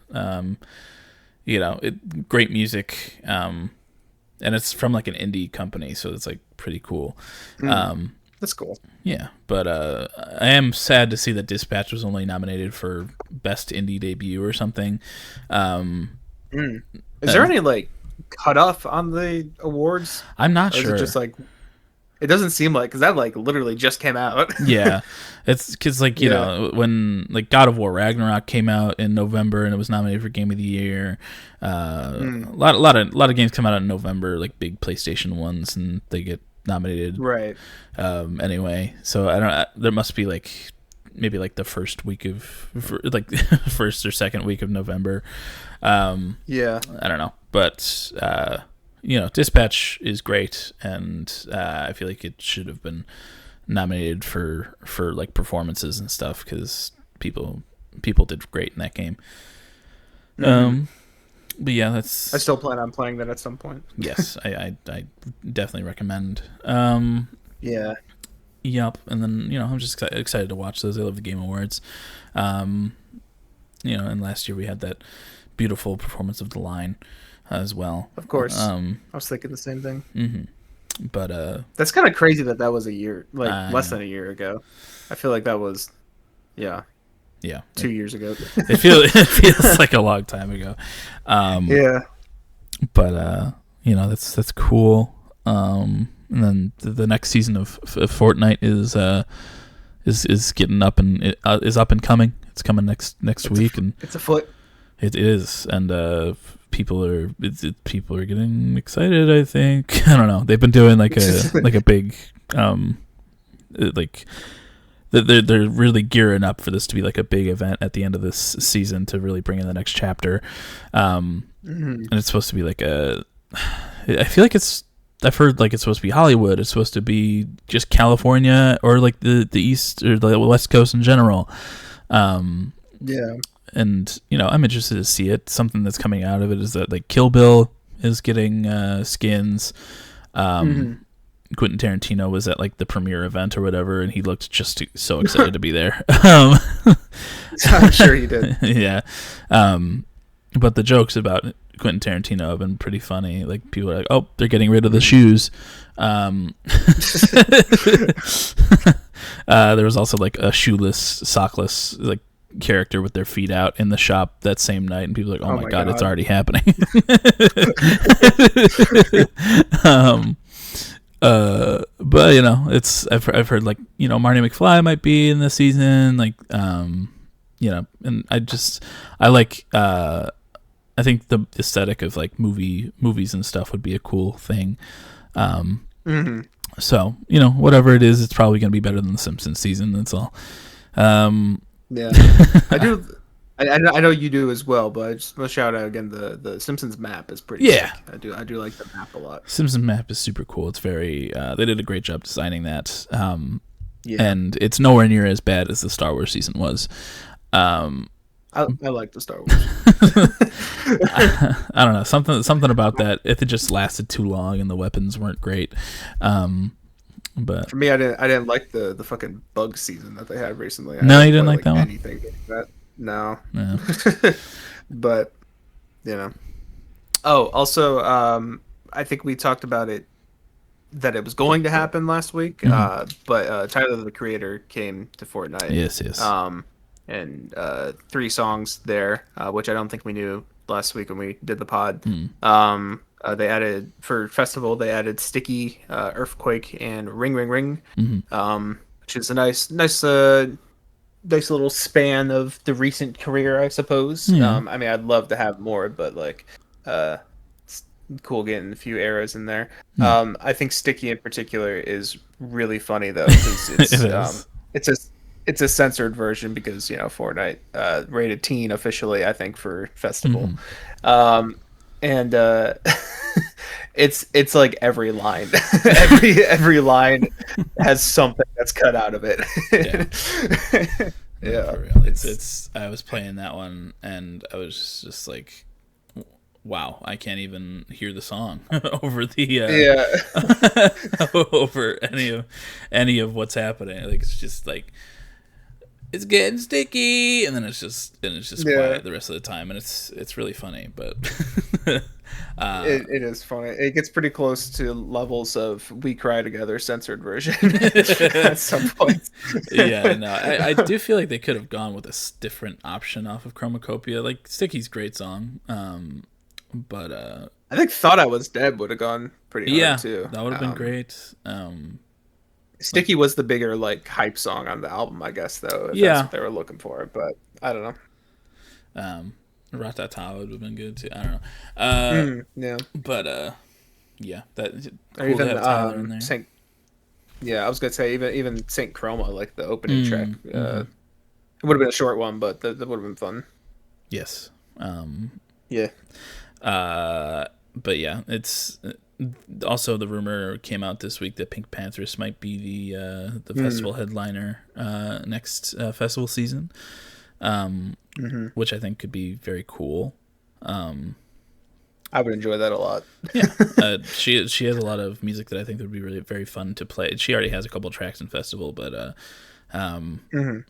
Great music. And it's from like an indie company, so it's like pretty cool. That's cool. Yeah, but I am sad to see that Dispatch was only nominated for Best Indie Debut or something. Is there any like cutoff on the awards? I'm not sure. Is it just like it doesn't seem like, because that like literally just came out. Yeah, it's because like you know when like God of War Ragnarok came out in November and it was nominated for Game of the Year. A lot of games come out in November, like big PlayStation ones, and they get nominated. Right. Anyway, so I don't. There must be like maybe like the first week of like first or second week of November. Yeah. I don't know, but Dispatch is great, and I feel like it should have been nominated for like performances and stuff because people did great in that game. But yeah, I still plan on playing that at some point. Yes, I definitely recommend. Yeah. Yep, and then I'm just excited to watch those. I love the Game Awards. And last year we had that beautiful performance of The Line as well. Of course. I was thinking the same thing. Mm-hmm. But that's kind of crazy that was a year, like less than a year ago. I feel like that was, yeah, 2 years ago. It feels like a long time ago. Yeah. But that's cool. And then the next season of Fortnite is getting up and is up and coming. It's coming next week, and it's afoot. It is, and people are getting excited. I think I don't know. They've been doing like a big like they're really gearing up for this to be like a big event at the end of this season to really bring in the next chapter. And it's supposed to be like I feel like I've heard like it's supposed to be Hollywood. It's supposed to be just California or like the East or the West Coast in general. Yeah. And I'm interested to see it. Something that's coming out of it is that like Kill Bill is getting skins. Quentin Tarantino was at like the premiere event or whatever, and he looked just so excited to be there. I'm sure he did. Yeah. But the jokes about Quentin Tarantino have been pretty funny. Like people are like, "Oh, they're getting rid of the shoes." There was also like a shoeless, sockless like character with their feet out in the shop that same night, and people are like, oh my god, it's already happening. But I've heard like Marty McFly might be in this season, like and I like I think the aesthetic of like movies and stuff would be a cool thing. So whatever it is, it's probably going to be better than the Simpsons season. That's all. Yeah, I do. I know you do as well, but I just want to shout out again the Simpsons map is pretty sick. I do like the map a lot. Simpsons map is super cool. It's very they did a great job designing that. And it's nowhere near as bad as the Star Wars season was. I like the Star Wars. I don't know, something about that. If it just lasted too long and the weapons weren't great. But for me, I didn't like the fucking bug season that they had recently. No, you didn't like that one? Anything like that? No. But Oh, also, I think we talked about it that it was going to happen last week. But Tyler the Creator came to Fortnite. Yes. And 3 songs there, which I don't think we knew last week when we did the pod. They added for festival. They added Sticky, Earthquake, and Ring Ring Ring, which is a nice nice little span of the recent career, I suppose. Yeah. I mean, I'd love to have more, but like, it's cool getting a few eras in there. Hmm. I think Sticky in particular is really funny though, because It is. it's a it's a censored version because Fortnite rated teen officially, I think, for festival. Hmm. Um, and it's like every line, every line has something that's cut out of it. Yeah. No, Yeah, for real. it's It's. I was playing that one, and I was just like, "Wow, I can't even hear the song over the yeah. over any of what's happening." Like it's just like it's getting sticky, and then it's just Yeah, quiet the rest of the time, and it's really funny. But it is funny. It gets pretty close to levels of "We Cry Together" censored version at some point. yeah, no, I do feel like they could have gone with a different option off of Chromacopia. Like Sticky's great song, but I think "Thought I Was Dead" would have gone pretty yeah, hard too. that would have been great. Like Sticky was the bigger like hype song on the album, I guess, though, if that's yeah, what they were looking for. But I don't know. um, Ratata would have been good too. I don't know, uh, Yeah, but yeah, that or cool to even have Tyler in there. Saint. Yeah, I was gonna say even Saint Chroma, like the opening track. Mm-hmm. It would have been a short one, but that would have been fun. Yes. Yeah. But yeah, it's also the rumor came out this week that Pink Panthers might be the festival headliner next festival season, which I think could be very cool. I would enjoy that a lot. Yeah, she has a lot of music that I think would be really very fun to play. She already has a couple tracks in festival, but I think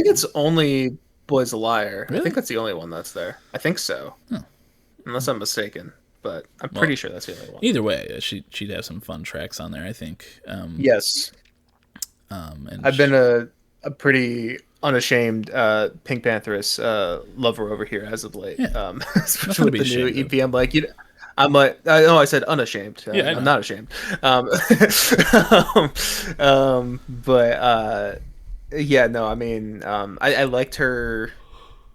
it's only Boys a Liar. I really, think that's the only one that's there. I think so, unless I'm mistaken. But I'm well, pretty sure that's the only one. either way, she'd have some fun tracks on there, I think. Yes, And I've been a pretty unashamed Pink Pantherist lover over here as of late. yeah, Especially nothing to with be the new ashamed of. EP. I'm like, I'm like, I know I said unashamed. Yeah, I I'm know. not ashamed. But yeah, no, I mean, I liked her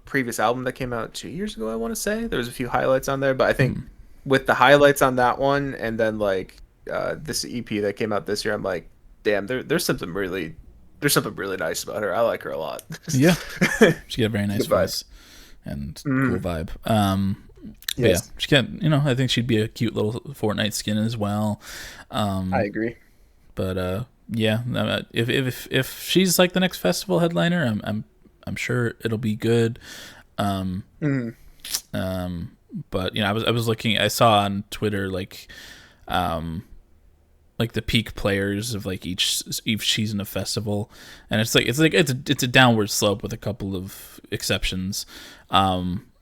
previous album that came out 2 years ago. I want to say there was a few highlights on there, but I think with the highlights on that one, and then like this EP that came out this year, I'm like, damn, there's something really nice about her. I like her a lot. Yeah, she got a very nice Good vibe. voice and cool vibe. But yeah, Yes, she got. I think she'd be a cute little Fortnite skin as well. I agree. But yeah, if she's like the next festival headliner, I'm sure it'll be good. Mhm. But I was looking. I saw on Twitter like the peak players of like each season of festival, and it's a downward slope with a couple of exceptions.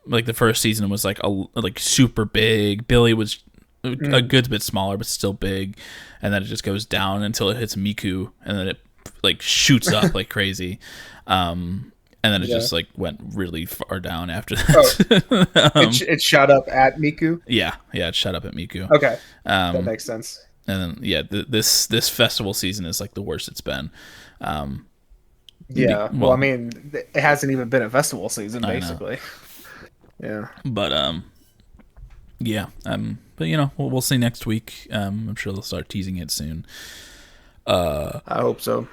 Like the first season was like super big. Billy was a good bit smaller, but still big, and then it just goes down until it hits Miku, and then it like shoots up like crazy. And then it Yeah. just like went really far down after Oh, that. it shot up at Miku. Yeah, it shut up at Miku. Okay, that Um, makes sense. and then yeah, this festival season is like the worst it's been. Yeah. Well, well, I mean, it hasn't even been a festival season, I know, basically. Yeah. but yeah, but we'll see next week. I'm sure they'll start teasing it soon. I hope so.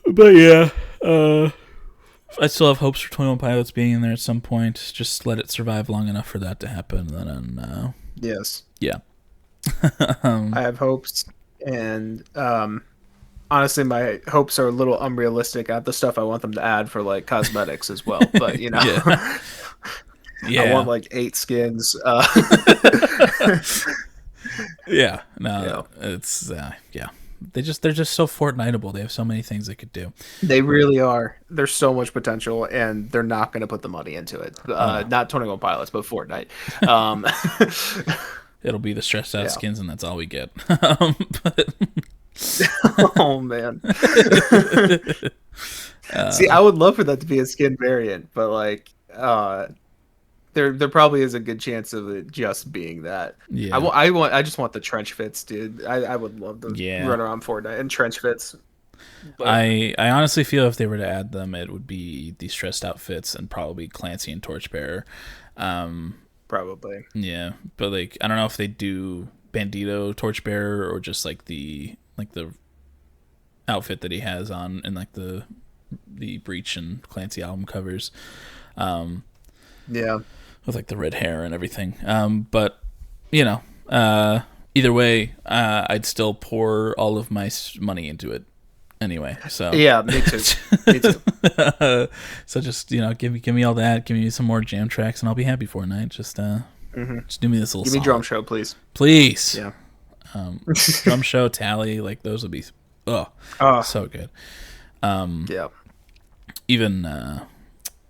But yeah, I still have hopes for 21 Pilots being in there at some point. Just let it survive long enough for that to happen. And then, Yes. yeah. I have hopes, and honestly, my hopes are a little unrealistic at the stuff I want them to add for like cosmetics as well. But Yeah. Yeah. I want like 8 skins. Yeah. No, Yeah. it's yeah. They're just so Fortniteable. They have so many things they could do. They really are. There's so much potential, and they're not going to put the money into it. Not 21 Pilots, but Fortnite. It'll be the stressed out Yeah. skins, and that's all we get. Oh man. See, I would love for that to be a skin variant, but like, there probably is a good chance of it just being that. Yeah. I just want the trench fits, dude. I would love to Yeah. run around Fortnite in trench fits. But I honestly feel if they were to add them, it would be the stressed outfits and probably Clancy and Torchbearer. probably. Yeah, but like I don't know if they do Bandito, Torchbearer, or just like the outfit that he has on in like the Breach and Clancy album covers. Yeah. With like the red hair and everything. But either way, I'd still pour all of my money into it anyway. So Yeah, me too. Me too. so just give me all that. Give me some more jam tracks, and I'll be happy for a night. Just do me this little. Give me drum show, please. Please. Yeah. Drum show, tally, like those would be so good. Yeah. Even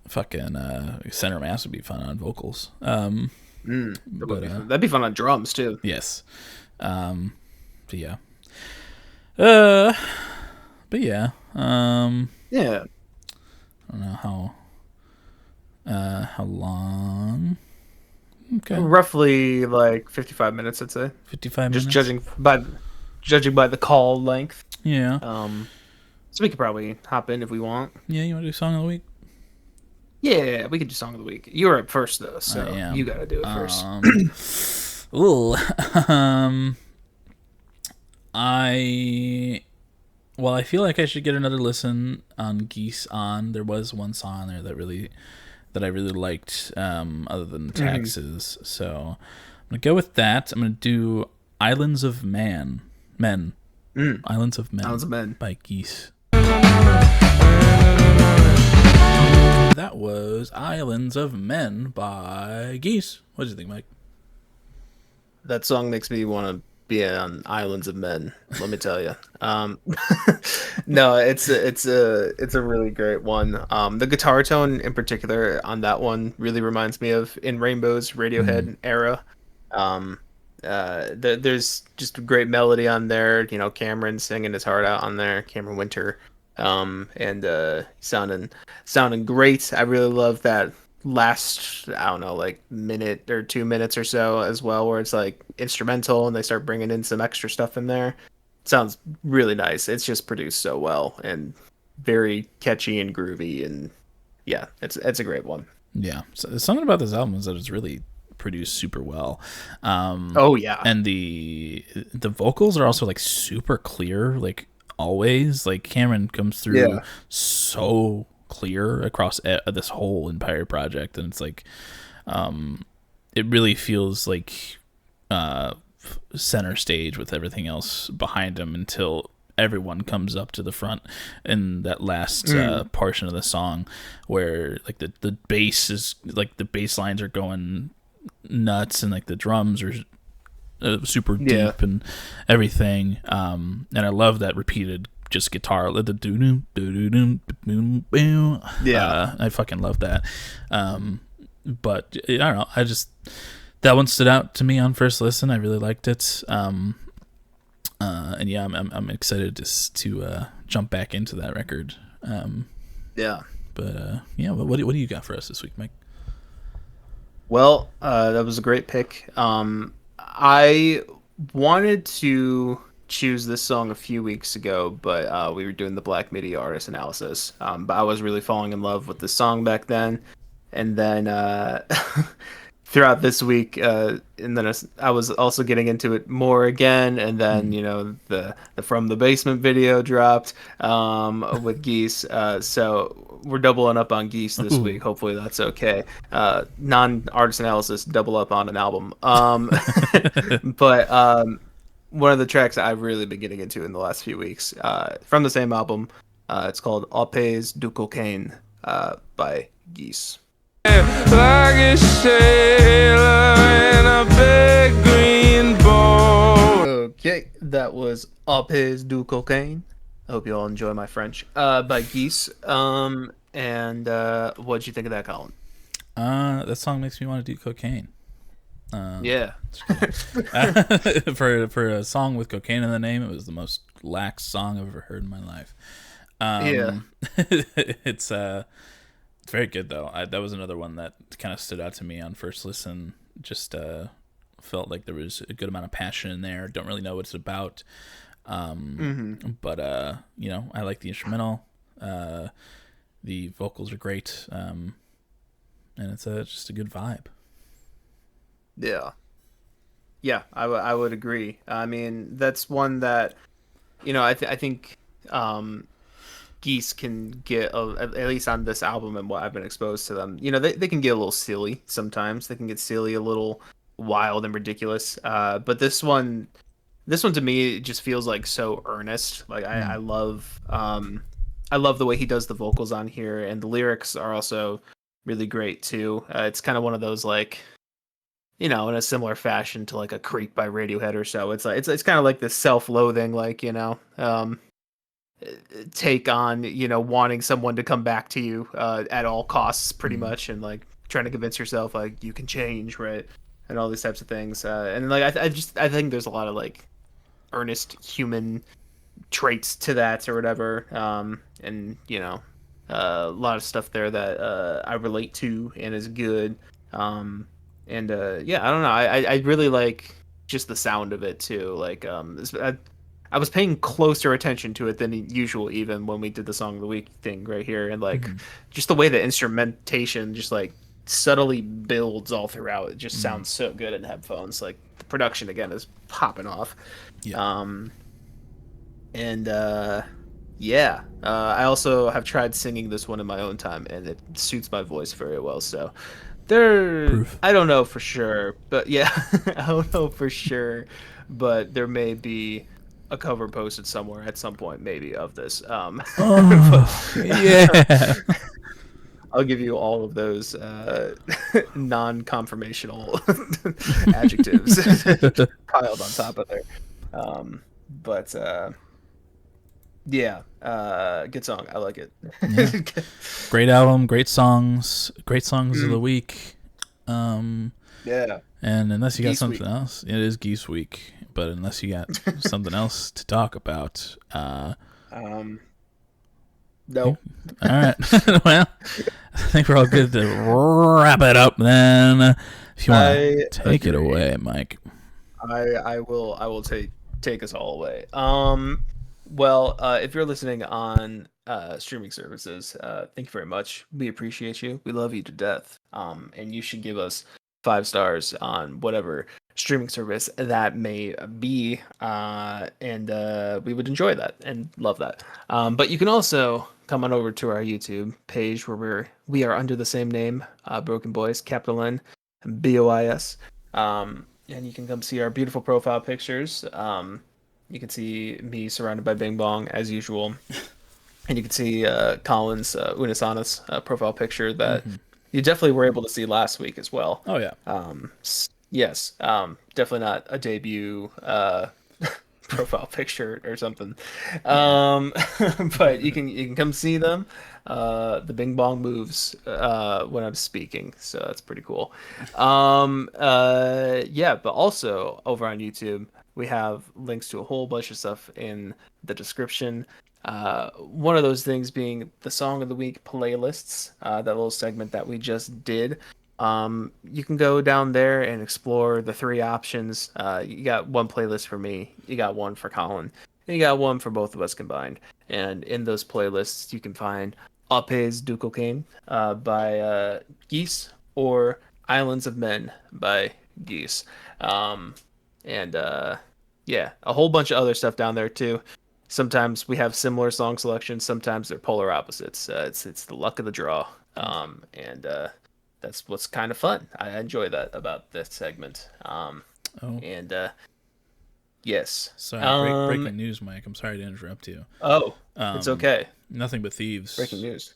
fucking center mass would be fun on vocals. That'd be fun on drums too. Yes. But yeah. Yeah. Yeah. I don't know how long. Okay. Roughly like 55 minutes, I'd say. 55 minutes. Just judging by the call length. Yeah. So we could probably hop in if we want. Yeah, you want to do song of the week? Yeah, we could do song of the week. You were up first though, so you got to do it first. I feel like I should get another listen on Geese on. There was one song there that I really liked, other than Taxes. So I'm gonna go with that. I'm gonna do Islands of Men. Islands of Men by Geese. That was Islands of Men by Geese. What do you think, Mike? That song makes me want to be on Islands of Men. Let me tell you. No, it's a really great one. The guitar tone in particular on that one really reminds me of In Rainbow's Radiohead era. There's just a great melody on there. Cameron singing his heart out on there. Cameron Winter. And sounding great. I really love that last, I don't know, like minute or 2 minutes or so as well, where it's like instrumental and they start bringing in some extra stuff in there. It sounds really nice. It's just produced so well and very catchy and groovy, and yeah, it's a great one. Yeah, so something about this album is that it's really produced super well. Oh yeah, and the vocals are also like super clear, like always. Like Cameron comes through so clear across this whole entire project, and it's like it really feels like center stage with everything else behind him until everyone comes up to the front in that last portion of the song, where like the bass is like the bass lines are going nuts and like the drums are super deep and everything. And I love that repeated just guitar, the doo-doo, doo-doo, doo-doo. I fucking love that. But I don't know, that one stood out to me on first listen. I really liked it. And yeah, I'm excited to jump back into that record. But yeah, what do you got for us this week, Mike? Well, that was a great pick. I wanted to choose this song a few weeks ago, but we were doing the Black Midi artist analysis. But I was really falling in love with the song back then, and then throughout this week, and then I was also getting into it more again, and then the From the Basement video dropped with Geese, so we're doubling up on Geese this week. Hopefully that's okay. Non-artist analysis, double up on an album. But one of the tracks I've really been getting into in the last few weeks, from the same album, it's called Alpes du Cocaine by Geese. Like a sailor in a big green boat. Okay, that was Alpes du Cocaine. I hope you all enjoy my French. By Geese. And what'd you think of that, Colin? That song makes me want to do cocaine. Yeah. For a song with cocaine in the name, it was the most lax song I've ever heard in my life. It's very good though. That was another one that kind of stood out to me on first listen. Just felt like there was a good amount of passion in there. Don't really know what it's about. But I like the instrumental. The vocals are great, and it's just a good vibe. Yeah. Yeah, I would agree. I mean, that's one that, I think Geese can get, at least on this album and what I've been exposed to them, they can get a little silly sometimes. They can get silly, a little wild and ridiculous. But this one to me just feels like so earnest. Like I love the way he does the vocals on here, and the lyrics are also really great too. It's kind of one of those, like, in a similar fashion to like a Creek by Radiohead or so. It's like it's kind of like this self-loathing, like, take on, wanting someone to come back to you at all costs, pretty much, and like trying to convince yourself like you can change, right, and all these types of things. And like I think there's a lot of like earnest human traits to that or whatever, and a lot of stuff there that I relate to and is good. And yeah, I don't know. I really like just the sound of it too. Like I was paying closer attention to it than usual, even when we did the song of the week thing right here, and like just the way the instrumentation just like subtly builds all throughout. It just sounds so good in headphones. Like the production again is popping off. Yeah. And yeah, I also have tried singing this one in my own time, and it suits my voice very well. So Proof. I don't know for sure, but yeah, I don't know for sure, but there may be a cover posted somewhere at some point, maybe, of this. Oh, yeah. I'll give you all of those non-conformational adjectives piled on top of there. But yeah, good song. I like it. Yeah. Great album, great songs of the week. Yeah. And unless you got Geese something week. else, it is Geese week. But unless you got something else to talk about, No. all right. Well, I think we're all good to wrap it up then. If you want to take it away, Mike. I will take us all away. Well, if you're listening on streaming services, thank you very much. We appreciate you. We love you to death. And you should give us 5 stars on whatever streaming service that may be, and we would enjoy that and love that. But you can also come on over to our YouTube page where we are under the same name, BrokeN Bois, capital N, BOIS. And you can come see our beautiful profile pictures. You can see me surrounded by Bing Bong as usual, and you can see Colin's Unisana's profile picture that you definitely were able to see last week as well. Oh yeah. Yes. Definitely not a debut profile picture or something. But you can come see them. The Bing Bong moves when I'm speaking, so that's pretty cool. Yeah, but also over on YouTube, we have links to a whole bunch of stuff in the description. One of those things being the Song of the Week playlists, that little segment that we just did. You can go down there and explore the 3 options. You got one playlist for me, you got one for Colin, and you got one for both of us combined. And in those playlists, you can find Upes du Cocaine by Geese, or Islands of Men by Geese. And yeah, a whole bunch of other stuff down there too. Sometimes we have similar song selections, sometimes they're polar opposites. It's the luck of the draw. And that's what's kind of fun. I enjoy that about this segment. And yes. Sorry, breaking news, Mike. I'm sorry to interrupt you. Oh, it's okay. Nothing But Thieves. Breaking news.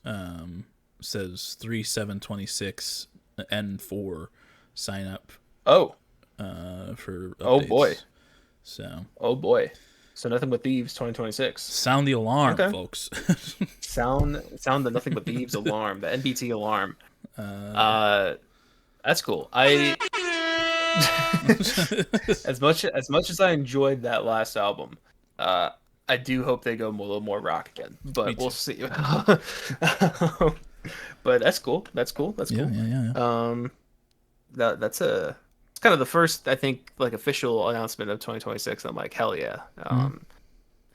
Says 3/7/26 N4 sign up. Oh. For updates. Oh boy. So. Oh boy. So Nothing But Thieves 2026. Sound the alarm, folks. sound the Nothing But Thieves alarm, the NBT alarm. That's cool. as much as I enjoyed that last album, I do hope they go a little more rock again, but we'll see. But that's cool. That's cool. Yeah. That's it's kind of the first, I think, like official announcement of 2026. I'm like, hell yeah.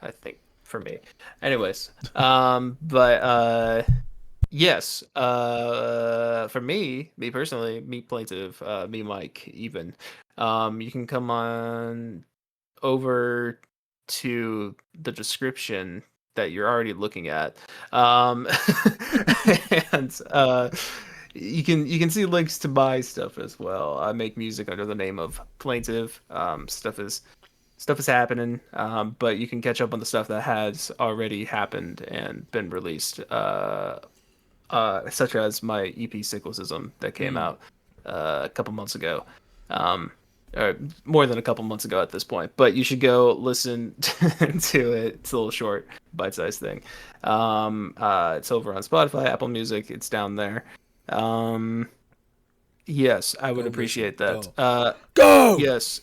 I think, for me. Anyways, yes, for me personally, me Plaintive, me Mike, even, you can come on over to the description that you're already looking at, and you can see links to my stuff as well. I make music under the name of Plaintive. Stuff is happening, but you can catch up on the stuff that has already happened and been released, such as my EP Cyclicism that came out a couple months ago, or more than a couple months ago at this point. But you should go listen to it. It's a little short, bite-sized thing. It's over on Spotify, Apple Music. It's down there. Yes, I would appreciate that. Go! Yes.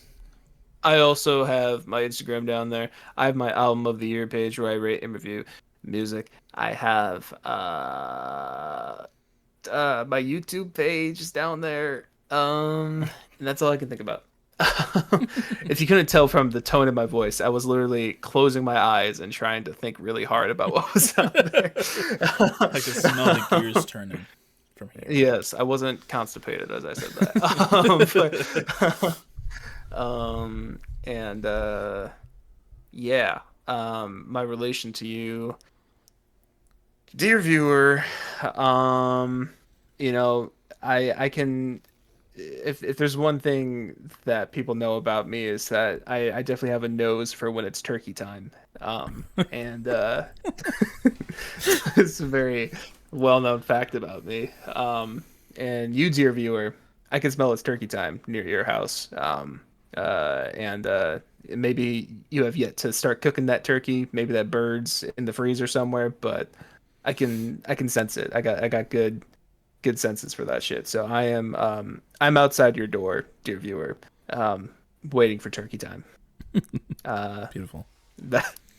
I also have my Instagram down there. I have my album of the year page where I rate and review music. I have my YouTube page is down there. And that's all I can think about. If you couldn't tell from the tone of my voice, I was literally closing my eyes and trying to think really hard about what was out there. I can smell the gears turning from here. Yes, I wasn't constipated as I said that. My relation to you, dear viewer, I can, if there's one thing that people know about me, is that I definitely have a nose for when it's turkey time. And it's a very well-known fact about me. And you, dear viewer, I can smell it's turkey time near your house. Maybe you have yet to start cooking that turkey. Maybe that bird's in the freezer somewhere, but I can sense it. I got good senses for that shit. So I'm outside your door, dear viewer, waiting for turkey time. Beautiful.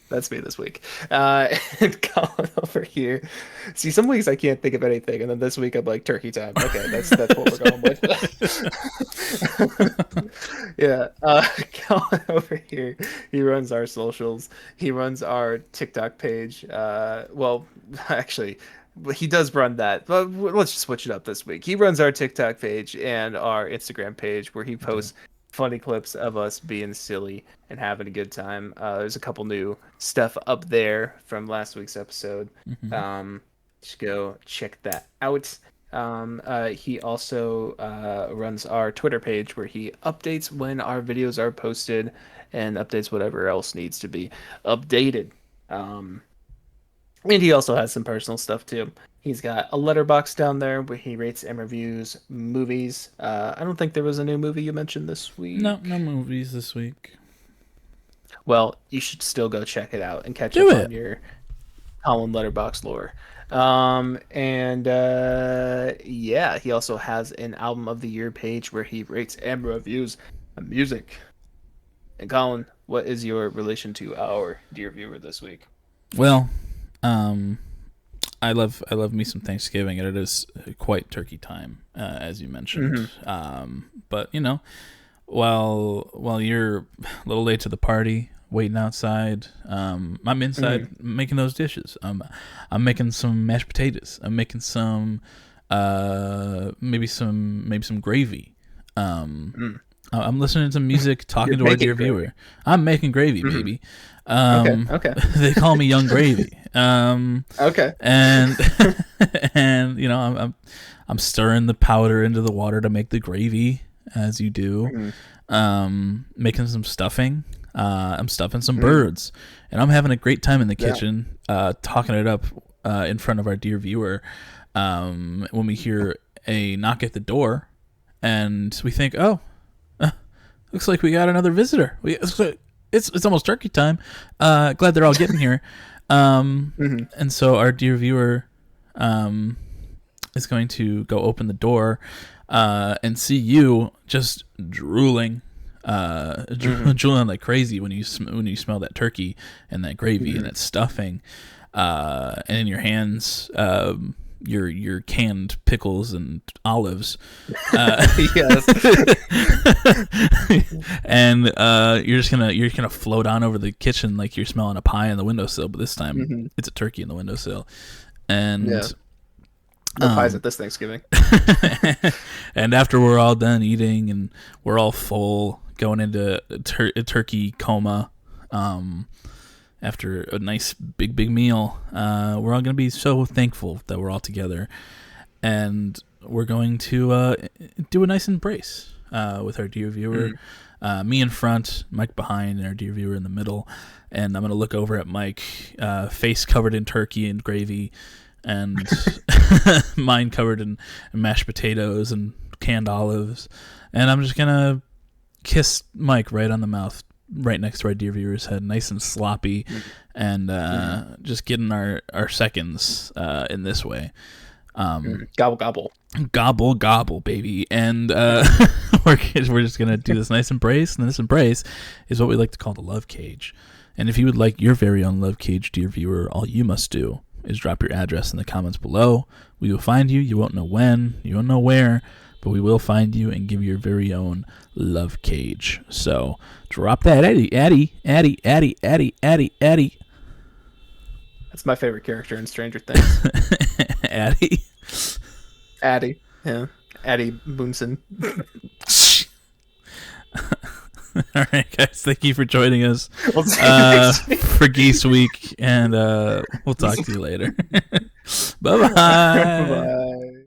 That's me this week. And Colin over here. See, some weeks I can't think of anything, and then this week I'm like, turkey time. Okay, that's what we're going with. Yeah. Colin over here, he runs our socials. He runs our TikTok page. Well, actually, he does run that, but let's just switch it up this week. He runs our TikTok page and our Instagram page where he posts funny clips of us being silly and having a good time. There's a couple new stuff up there from last week's episode. Just go check that out. He also runs our Twitter page where he updates when our videos are posted and updates whatever else needs to be updated. And he also has some personal stuff too. He's got a letterbox down there where he rates and reviews movies. I don't think there was a new movie you mentioned this week. No movies this week. Well, you should still go check it out and catch up on your Colin letterbox lore. He also has an album of the year page where he rates and reviews music. And Colin, what is your relation to our dear viewer this week? Well, I love me some Thanksgiving, and it is quite turkey time, as you mentioned. But while you're a little late to the party, waiting outside, I'm inside making those dishes. I'm making some mashed potatoes. I'm making some maybe some gravy. I'm listening to music, talking to our dear viewer. I'm making gravy, baby. Okay. They call me Young Gravy. Okay. And I'm stirring the powder into the water to make the gravy, as you do. Making some stuffing. I'm stuffing some birds, and I'm having a great time in the kitchen, talking it up in front of our dear viewer. When we hear a knock at the door, and we think, oh, looks like we got another visitor. It's almost turkey time. Glad they're all getting here. And so our dear viewer is going to go open the door and see you just drooling like crazy when you smell that turkey and that gravy and that stuffing, and in your hands your canned pickles and olives. Yes. and you're gonna float on over the kitchen like you're smelling a pie on the windowsill, but this time it's a turkey in the windowsill, and no pies at this Thanksgiving. And after we're all done eating and we're all full, going into a turkey coma, after a nice big meal, we're all gonna be so thankful that we're all together, and we're going to do a nice embrace with our dear viewer. Me in front, Mike behind, and our dear viewer in the middle. And I'm going to look over at Mike, face covered in turkey and gravy, and mine covered in mashed potatoes and canned olives. And I'm just going to kiss Mike right on the mouth, right next to our dear viewer's head, nice and sloppy, and just getting our seconds in this way. Gobble gobble, gobble gobble, baby. And we're just gonna do this nice embrace, and this embrace is what we like to call the love cage. And if you would like your very own love cage, dear viewer, all you must do is drop your address in the comments below. We will find you. You won't know when, you won't know where, but we will find you and give you your very own love cage. So drop that Addy. That's my favorite character in Stranger Things. Addy. Yeah. Addy Boonson. All right, guys. Thank you for joining us for Geese Week, and we'll talk to you later. Bye-bye. Bye.